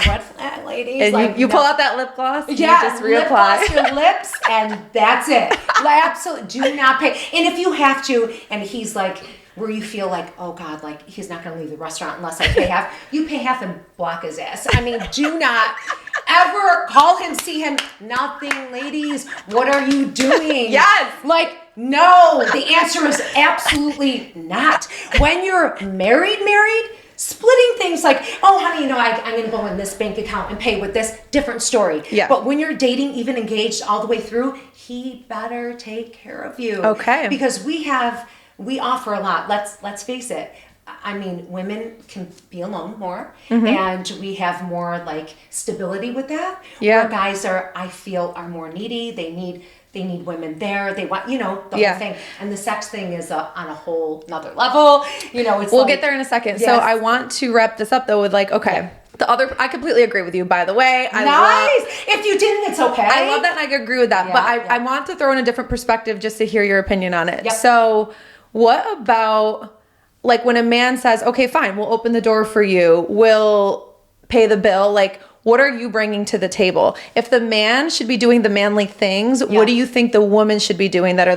red flag, ladies. And like, you pull out that lip gloss. And yeah, you just lip reapply. gloss your lips, and that's it. Absolutely, do not pay. And if you have to, and he's like, where you feel like, oh God, like he's not going to leave the restaurant unless I pay half. You pay half and block his ass. I mean, do not ever call him, see him. Nothing, ladies. What are you doing? Yes. Like, no. The answer is absolutely not. When you're married, splitting things like, oh, honey, I'm going to go in this bank account and pay with this, different story. Yeah. But when you're dating, even engaged all the way through, he better take care of you. Okay. Because we offer a lot. Let's face it. I mean, women can be alone more, and we have more like stability with that. Yeah. Where guys I feel are more needy. They need women there. They want, the whole thing. And the sex thing is on a whole nother level. We'll get there in a second. Yes. So I want to wrap this up though with like, okay. Yeah. I completely agree with you, by the way. If you didn't, it's okay. I love that and I agree with that. Yeah, but I want to throw in a different perspective just to hear your opinion on it. Yep. So what about like when a man says, okay, fine, we'll open the door for you, we'll pay the bill, like what are you bringing to the table? If the man should be doing the manly things, what do you think the woman should be doing that are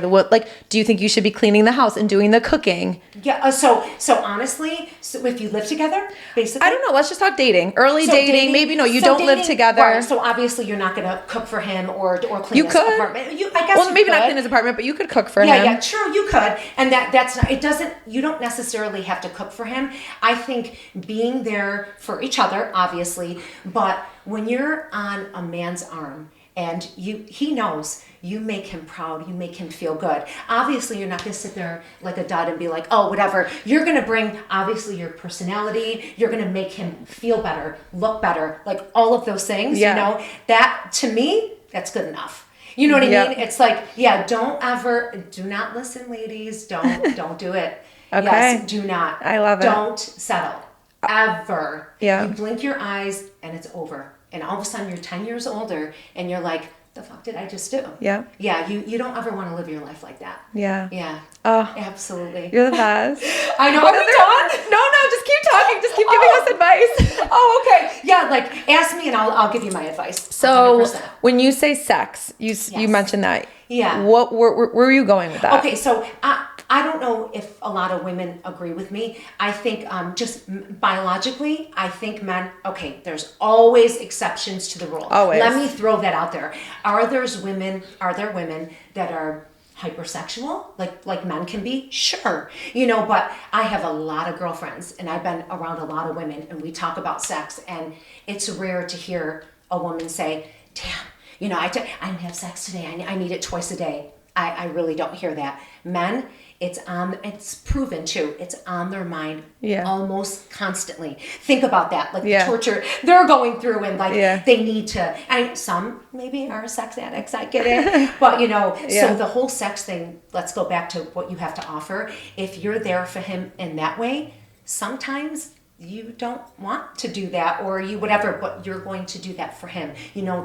do you think you should be cleaning the house and doing the cooking? Yeah. So honestly, if you live together, basically. I don't know. Let's just talk dating. Early dating. Maybe you don't live together. Right. So obviously you're not going to cook for him or clean his apartment. I guess maybe not clean his apartment, but you could cook for him. Yeah, true, you could. And that's not, you don't necessarily have to cook for him. I think being there for each other, obviously, but when you're on a man's arm and he knows you make him proud, you make him feel good. Obviously, you're not going to sit there like a dud and be like, oh, whatever. You're going to bring, obviously, your personality. You're going to make him feel better, look better, like all of those things, That, to me, that's good enough. You know what I mean? It's like, do not listen, ladies. Don't do it. Okay. Yes, do not. I love it. Don't settle. Ever. Yeah. You blink your eyes and it's over. And all of a sudden you're 10 years older and you're like, the fuck did I just do? Yeah. Yeah, you don't ever want to live your life like that. Yeah. Yeah. Oh. Absolutely. You're the best. I know. Are we done? No, just keep talking. Just keep giving us advice. Oh, okay. Yeah, like ask me and I'll give you my advice. So 100%. when you say sex, you mentioned that. Yeah. Where are you going with that? Okay, so I don't know if a lot of women agree with me. I think just biologically, I think men, okay, there's always exceptions to the rule. Always. Let me throw that out there. Are there women that are hypersexual like men can be? Sure. But I have a lot of girlfriends and I've been around a lot of women and we talk about sex and it's rare to hear a woman say, damn, I didn't have sex today. I need it twice a day. I really don't hear that. Men, it's proven too. It's on their mind almost constantly. Think about that, like the torture they're going through and they need to, some maybe are sex addicts, I get it. But so the whole sex thing, let's go back to what you have to offer. If you're there for him in that way, sometimes you don't want to do that or you whatever, but you're going to do that for him.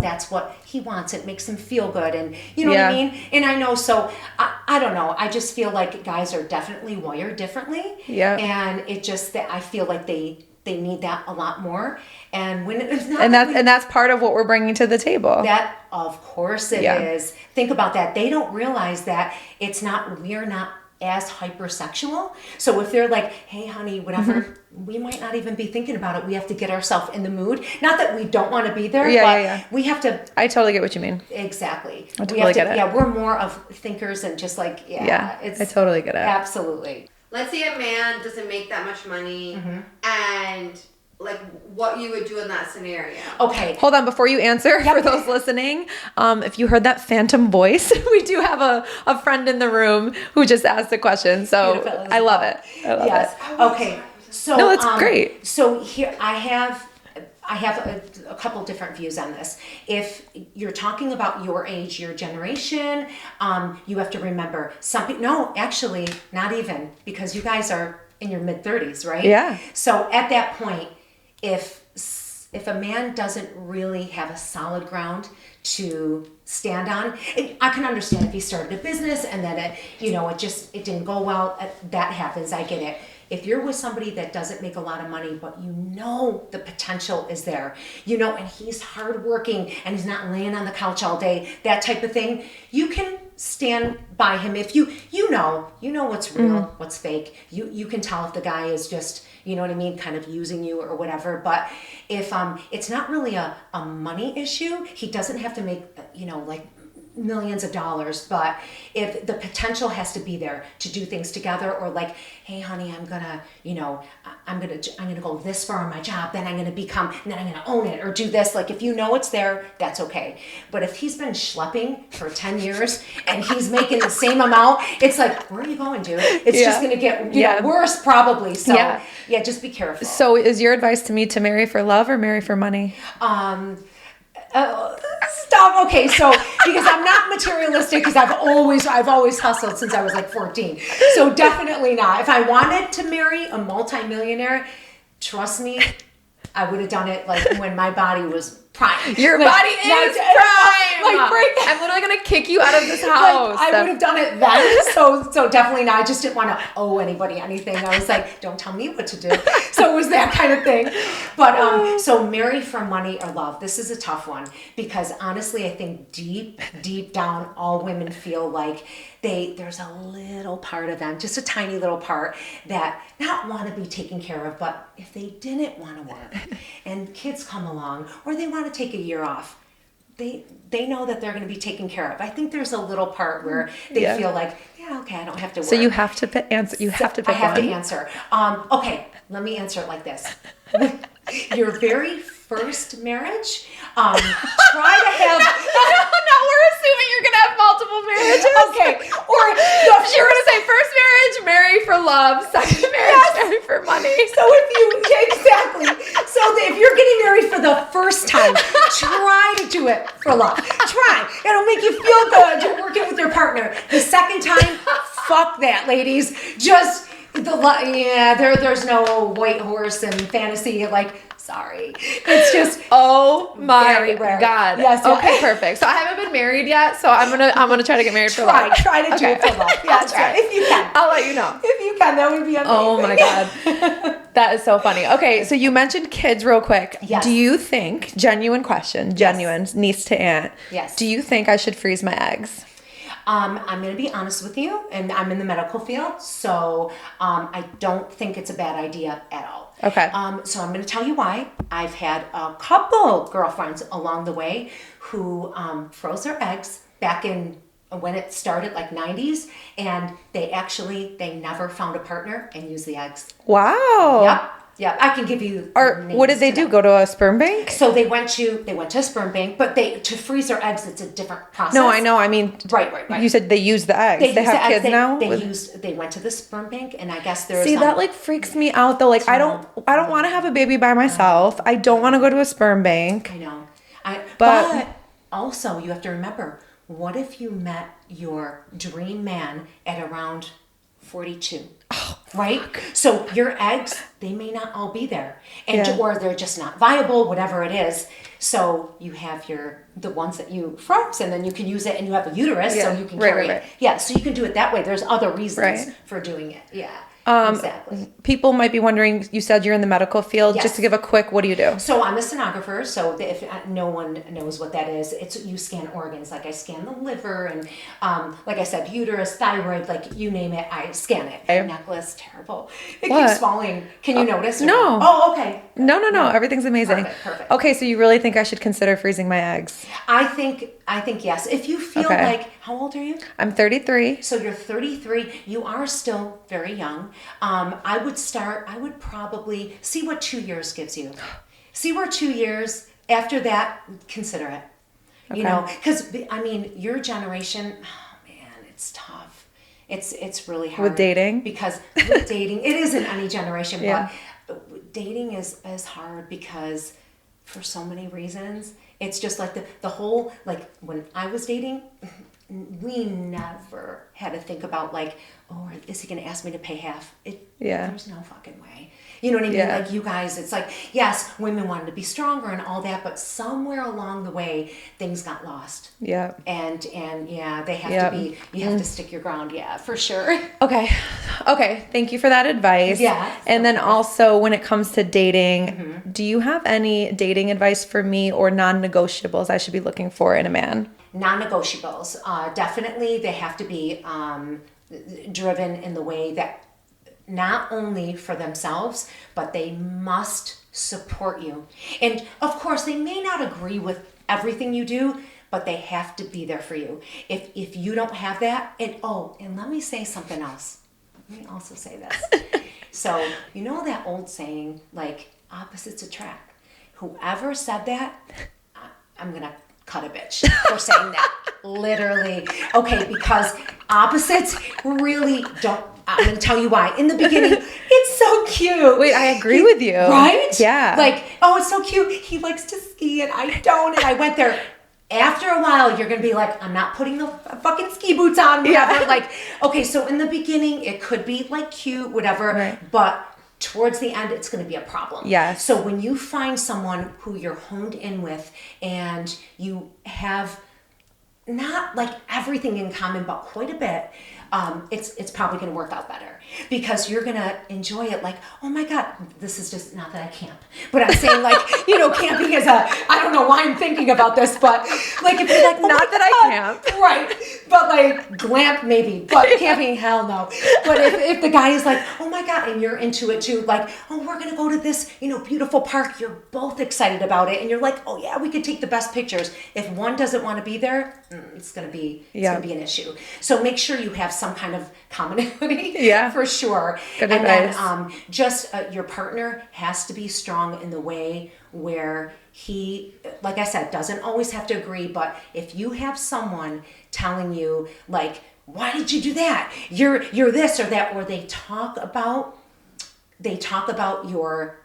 That's what he wants. It makes him feel good. And you know what I mean? And I know, so I don't know. I just feel like guys are definitely wired differently. Yeah. And it just, that I feel like they need that a lot more. And when it's not, and that's part of what we're bringing to the table. That, of course it is. Think about that. They don't realize that we're not as hypersexual. So if they're like, hey honey, whatever, we might not even be thinking about it. We have to get ourselves in the mood. Not that we don't want to be there, but we have to. I totally get what you mean. Exactly. I totally get it. Yeah, we're more of thinkers and just like, I totally get it. Absolutely. Let's say a man doesn't make that much money and like what you would do in that scenario. Okay. Hold on, before you answer, for those listening, if you heard that phantom voice, we do have a friend in the room who just asked a question. So I love it. I love it. Okay. So no, that's great. So here I have a couple different views on this. If you're talking about your age, your generation, you have to remember something. No, actually, not even, because you guys are in your mid-30s, right? Yeah. So at that point, if a man doesn't really have a solid ground to stand on, I can understand if he started a business and then it didn't go well. That happens. I get it. If you're with somebody that doesn't make a lot of money, but you know the potential is there, and he's hardworking and he's not laying on the couch all day, that type of thing, you can stand by him. If you know what's real, what's fake. You can tell if the guy is just, you know what I mean, kind of using you or whatever. But if it's not really a money issue, he doesn't have to make, like millions of dollars, but if the potential has to be there to do things together, or like, hey honey, I'm gonna go this far on my job, then I'm gonna own it or do this. Like if it's there, that's okay. But if he's been schlepping for 10 years and he's making the same amount, it's like, where are you going, dude? It's just gonna get worse probably. So yeah, just be careful. So is your advice to me to marry for love or marry for money? Stop. Okay, so because I'm not materialistic, because I've always hustled since I was like 14. So definitely not. If I wanted to marry a multimillionaire, trust me, I would have done it like when my body was prime. Your body is prime. I'm literally gonna kick you out of this house. I would have done it then. So definitely not. I just didn't want to owe anybody anything. I was like, don't tell me what to do. So it was that kind of thing. But so marry for money or love. This is a tough one, because honestly, I think deep down, all women feel like there's a little part of them, just a tiny little part, that not want to be taken care of, but if they didn't want to work and kids come along, or they want to take a year off, they know that they're going to be taken care of. I think there's a little part where they feel like, okay, I don't have to work. So you have to answer. You have to pick one. I have to answer. Okay, let me answer it like this. Your very first marriage, try to have... No, we're assuming you're going to have multiple marriages. Okay. Or you're going to say first marriage, marry for love. Second marriage, marry for money. So exactly. So if you're getting married for the first time, try to do it for love. Try. It'll make you feel good. You're working with your partner. The second time, fuck that, ladies. Just... there's no white horse and fantasy, like, sorry. It's just my God. Yes. Okay, perfect. So I haven't been married yet, so I'm gonna try to get married for love. Try to do it for love. Yes, right. If you can. I'll let you know. If you can, that would be amazing. Oh my God. That is so funny. Okay, so you mentioned kids real quick. Yes. Do you think, genuine question, niece to aunt. Yes. Do you think I should freeze my eggs? I'm going to be honest with you, and I'm in the medical field, so I don't think it's a bad idea at all. Okay. So I'm going to tell you why. I've had a couple girlfriends along the way who froze their eggs back in when it started, like 90s, and they never found a partner and used the eggs. Wow. Yep, I can give you. Or what did they do? Go to a sperm bank? So they went to a sperm bank, but to freeze their eggs, it's a different process. No, I know. I mean, right. You said they use the eggs. They have kids now. They went to the sperm bank, and I guess there's. See, that like freaks me out though. Like I don't want to have a baby by myself. I don't want to go to a sperm bank. I know. But also you have to remember, what if you met your dream man at around 42? Right? So your eggs, they may not all be there. Or they're just not viable, whatever it is. So you have the ones that you froze, and then you can use it, and you have a uterus, so you can carry it. Yeah, so you can do it that way. There's other reasons for doing it. Yeah. Exactly. People might be wondering, you said you're in the medical field. Yes. Just to give a quick, what do you do? So I'm a sonographer. So if no one knows what that is, you scan organs. Like I scan the liver and, like I said, uterus, thyroid, like you name it, I scan it. Okay. Necklace, terrible. It keeps falling. Can you notice? No. Oh, okay. No. Everything's amazing. Perfect. Okay, so you really think I should consider freezing my eggs? I think yes. If you feel like, how old are you? I'm 33. So you're 33. You are still very young. I would probably see what 2 years gives you. See where 2 years, after that, consider it. You know, because, I mean, your generation, oh man, it's tough. It's really hard. With dating? Because with dating, it isn't any generation, Yeah. but dating is hard because for so many reasons. It's just like the whole, like when I was dating, we never had to think about like, oh, is he going to ask me to pay half? There's no fucking way. You know what I mean? Yeah. Like you guys, it's like, yes, women wanted to be stronger and all that, but somewhere along the way, things got lost. Yeah. And yeah, they have to be, you have to stick your ground. Yeah, for sure. Okay. Thank you for that advice. Yeah. And then also when it comes to dating, do you have any dating advice for me or non-negotiables I should be looking for in a man? Non-negotiables. Definitely they have to be driven in the way that not only for themselves, but they must support you. And of course, they may not agree with everything you do, but they have to be there for you. If you don't have that, and let me say something else. Let me also say this. So, you know that old saying, like, opposites attract. Whoever said that, I'm going to cut a bitch for saying that. Literally. Okay, because opposites really don't. I'm going to tell you why. In the beginning, it's so cute. Wait, I agree with you. Right? Yeah. Like, oh, it's so cute. He likes to ski and I don't. And I went there. After a while, you're going to be like, I'm not putting the fucking ski boots on, whatever. Yeah. Like, okay, so in the beginning, it could be like cute, whatever. Right. But towards the end, it's going to be a problem. Yes. So when you find someone who you're honed in with and you have not like everything in common, but quite a bit, it's probably going to work out better because you're going to enjoy it. Like, oh my God, this is just not that I camp, but I'm saying like, camping is I don't know why I'm thinking about this, but like if you're like, oh Not that I camp. right. But like glamp maybe, but camping, hell no. But if the guy is like, oh my God, and you're into it too, like, oh, we're going to go to this, beautiful park. You're both excited about it. And you're like, oh yeah, we could take the best pictures. If one doesn't want to be there, it's going to be an issue. So make sure you have some kind of commonality. Yeah. For sure. Good and advice. then just your partner has to be strong in the way where he, like I said, doesn't always have to agree, but if you have someone telling you like, why did you do that? You're this or that, or they talk about your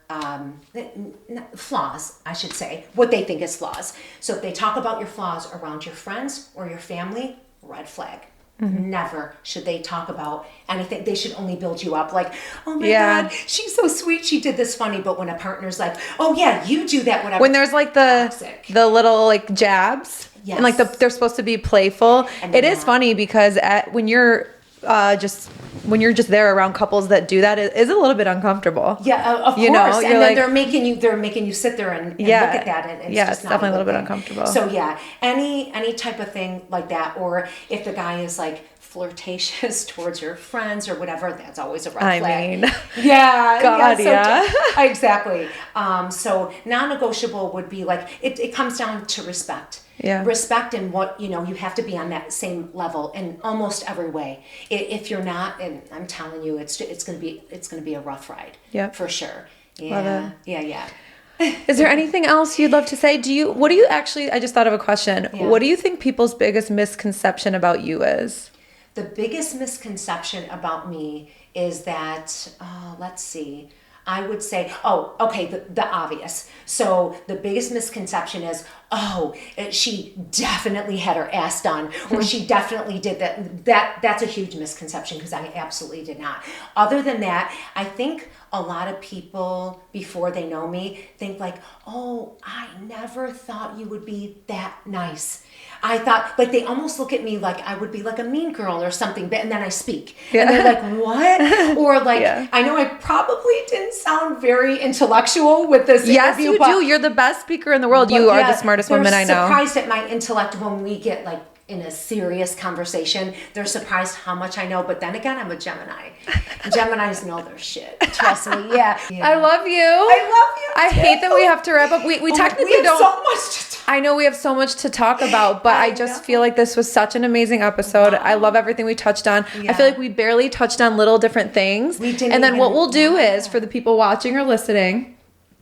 flaws, I should say, what they think is flaws. So if they talk about your flaws around your friends or your family, red flag. Mm-hmm. Never should they talk about anything. They should only build you up. Like, oh my God, she's so sweet. She did this funny. But when a partner's like, oh yeah, you do that, whatever. When there's like the little like jabs, yes. And like they're supposed to be playful. It is funny because when you're just there around couples that do that, it is a little bit uncomfortable. Yeah, of course. And then they're making you sit there and look at that, and it's just it's not definitely a little bit thing. uncomfortable. So yeah, any type of thing like that, or if the guy is like flirtatious towards your friends or whatever, that's always a red flag. I mean, yeah, God, exactly. So non-negotiable would be like it comes down to respect. Yeah. Respect and what, you have to be on that same level in almost every way. If you're not, and I'm telling you, it's going to be a rough ride. Yep. For sure. Yeah. Love it. Yeah. Is there anything else you'd love to say? I just thought of a question. Yeah. What do you think people's biggest misconception about you is? The biggest misconception about me is that, let's see, I would say, the obvious. So the biggest misconception is, she definitely had her ass done, or she definitely did that. That's a huge misconception because I absolutely did not. Other than that, I think a lot of people, before they know me, think like, oh, I never thought you would be that nice. I thought, like, they almost look at me like I would be like a mean girl or something, and then I speak. Yeah. And they're like, what? Or like, I know I probably didn't sound very intellectual with this yes, interview. You do. You're the best speaker in the world. You are the smartest woman I know. They're surprised at my intellect when we get like in a serious conversation, they're surprised how much I know. But then again, I'm a Gemini. Geminis know their shit. Trust me. Yeah. I love you. I hate that we have to wrap up. We technically we have don't. so much to talk. I know we have so much to talk about, but I just feel like this was such an amazing episode. I love everything we touched on. I feel like we barely touched on little different things. We didn't and then what even- we'll do is, for the people watching or listening,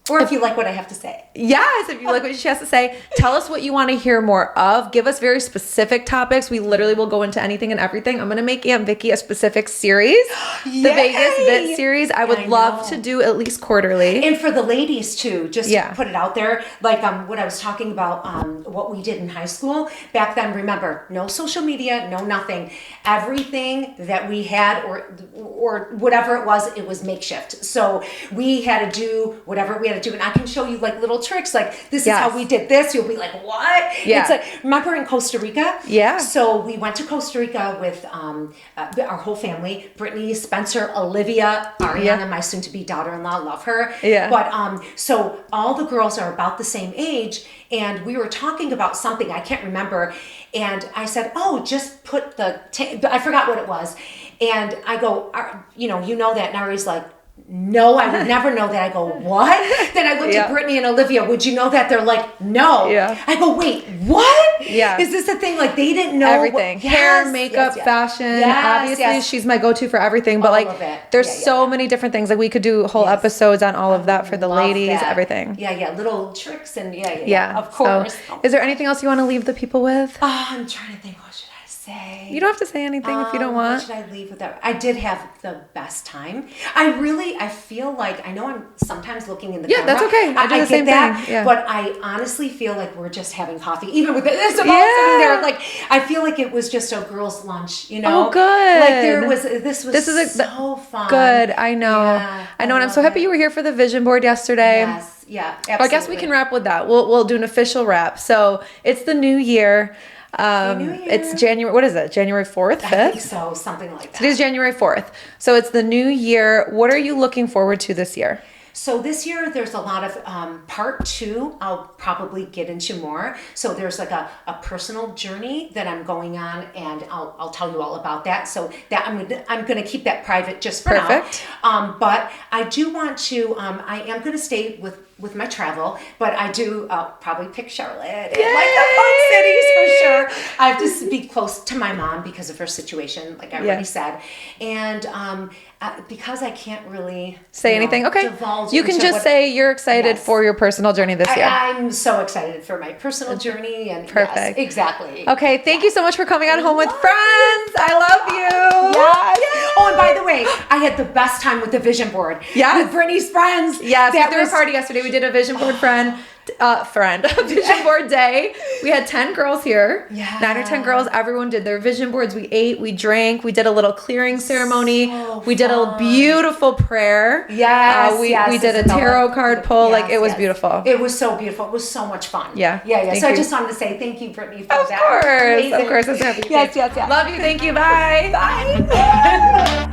Or if you like what I have to say. yes, if you like what she has to say, tell us what you want to hear more of. Give us very specific topics. We literally will go into anything and everything. I'm going to make Aunt Vicki a specific series. The Vegas Vit series. I would love to do at least quarterly. And for the ladies too, just Yeah. to put it out there, like what I was talking about, what we did in high school back then. Remember, no social media, no nothing. Everything that we had, or whatever it was makeshift. So we had to do whatever we had to do, and I can show you like little tricks. Like this is how we did this. You'll be like, what? Yeah. It's like, remember in Costa Rica? Yeah. So we went to Costa Rica with our whole family: Brittany, Spencer, Olivia, Ariana, my soon-to-be daughter-in-law. Love her. Yeah. But so all the girls are about the same age, and we were talking about something I can't remember, and I said, "Oh, just put the." I forgot what it was, and I go, you know that, and Ari's like, no, I would never know that. I go, what? Then I looked at Brittany and Olivia. Would you know that? They're like, no. Yeah. I go, wait, what? Yeah. Is this a thing? Like they didn't know Everything. Hair, makeup, fashion. Obviously, she's my go-to for everything. But All like, of it. there's so many different things. Like we could do whole episodes on all of that for the Love ladies, that. everything. Yeah, little tricks and Yeah. of course. So, is there anything else you want to leave the people with? I'm trying to think. What should I say? You don't have to say anything if you don't What want. should I leave with that? I did have the best time. I feel like, I know I'm sometimes looking in the camera. that's okay. I do the same that, thing. Yeah. But I honestly feel like we're just having coffee. Even with this sitting there, like, I feel like it was just a girl's lunch, you know? Oh, good. Like this was so fun. Good. I know. Yeah, I know. And I'm so happy you were here for the vision board yesterday. Yes. Yeah, absolutely. Well, I guess we can wrap with that. We'll do an official wrap. So it's the new year. It's January. What is it? January 4th, 5th? I think so. Something like that. Today's January 4th. So it's the new year. What are you looking forward to this year? So this year there's a lot of part 2. I'll probably get into more. So there's like a personal journey that I'm going on, and I'll tell you all about that. So that I'm gonna keep that private just for now. But I do want to. I am gonna stay with my travel, but I do probably pick Charlotte and like the fun cities for sure. I have to be close to my mom because of her situation, like I already said, and because I can't really say anything. Okay, you can just say you're excited for your personal journey this year. I'm so excited for my personal journey, and perfect. Yes, exactly. Okay, thank you so much for coming on Home with Friends. I love you. Yes. Oh, and by the way, I had the best time with the vision board. Yes. With Brittany's friends. Yes, we threw a party yesterday. We did a vision board vision board day. We had 10 girls here. Yeah. 9 or 10 girls. Everyone did their vision boards. We ate, we drank, we did a little clearing ceremony. We did a beautiful prayer. Yes. We did a tarot card pull. Like it was beautiful. It was so beautiful. It was so much fun. Yeah. So I just wanted to say thank you, Brittany, for that. Of course. I'm happy. Yes. Love you. Thank you. Bye. Bye.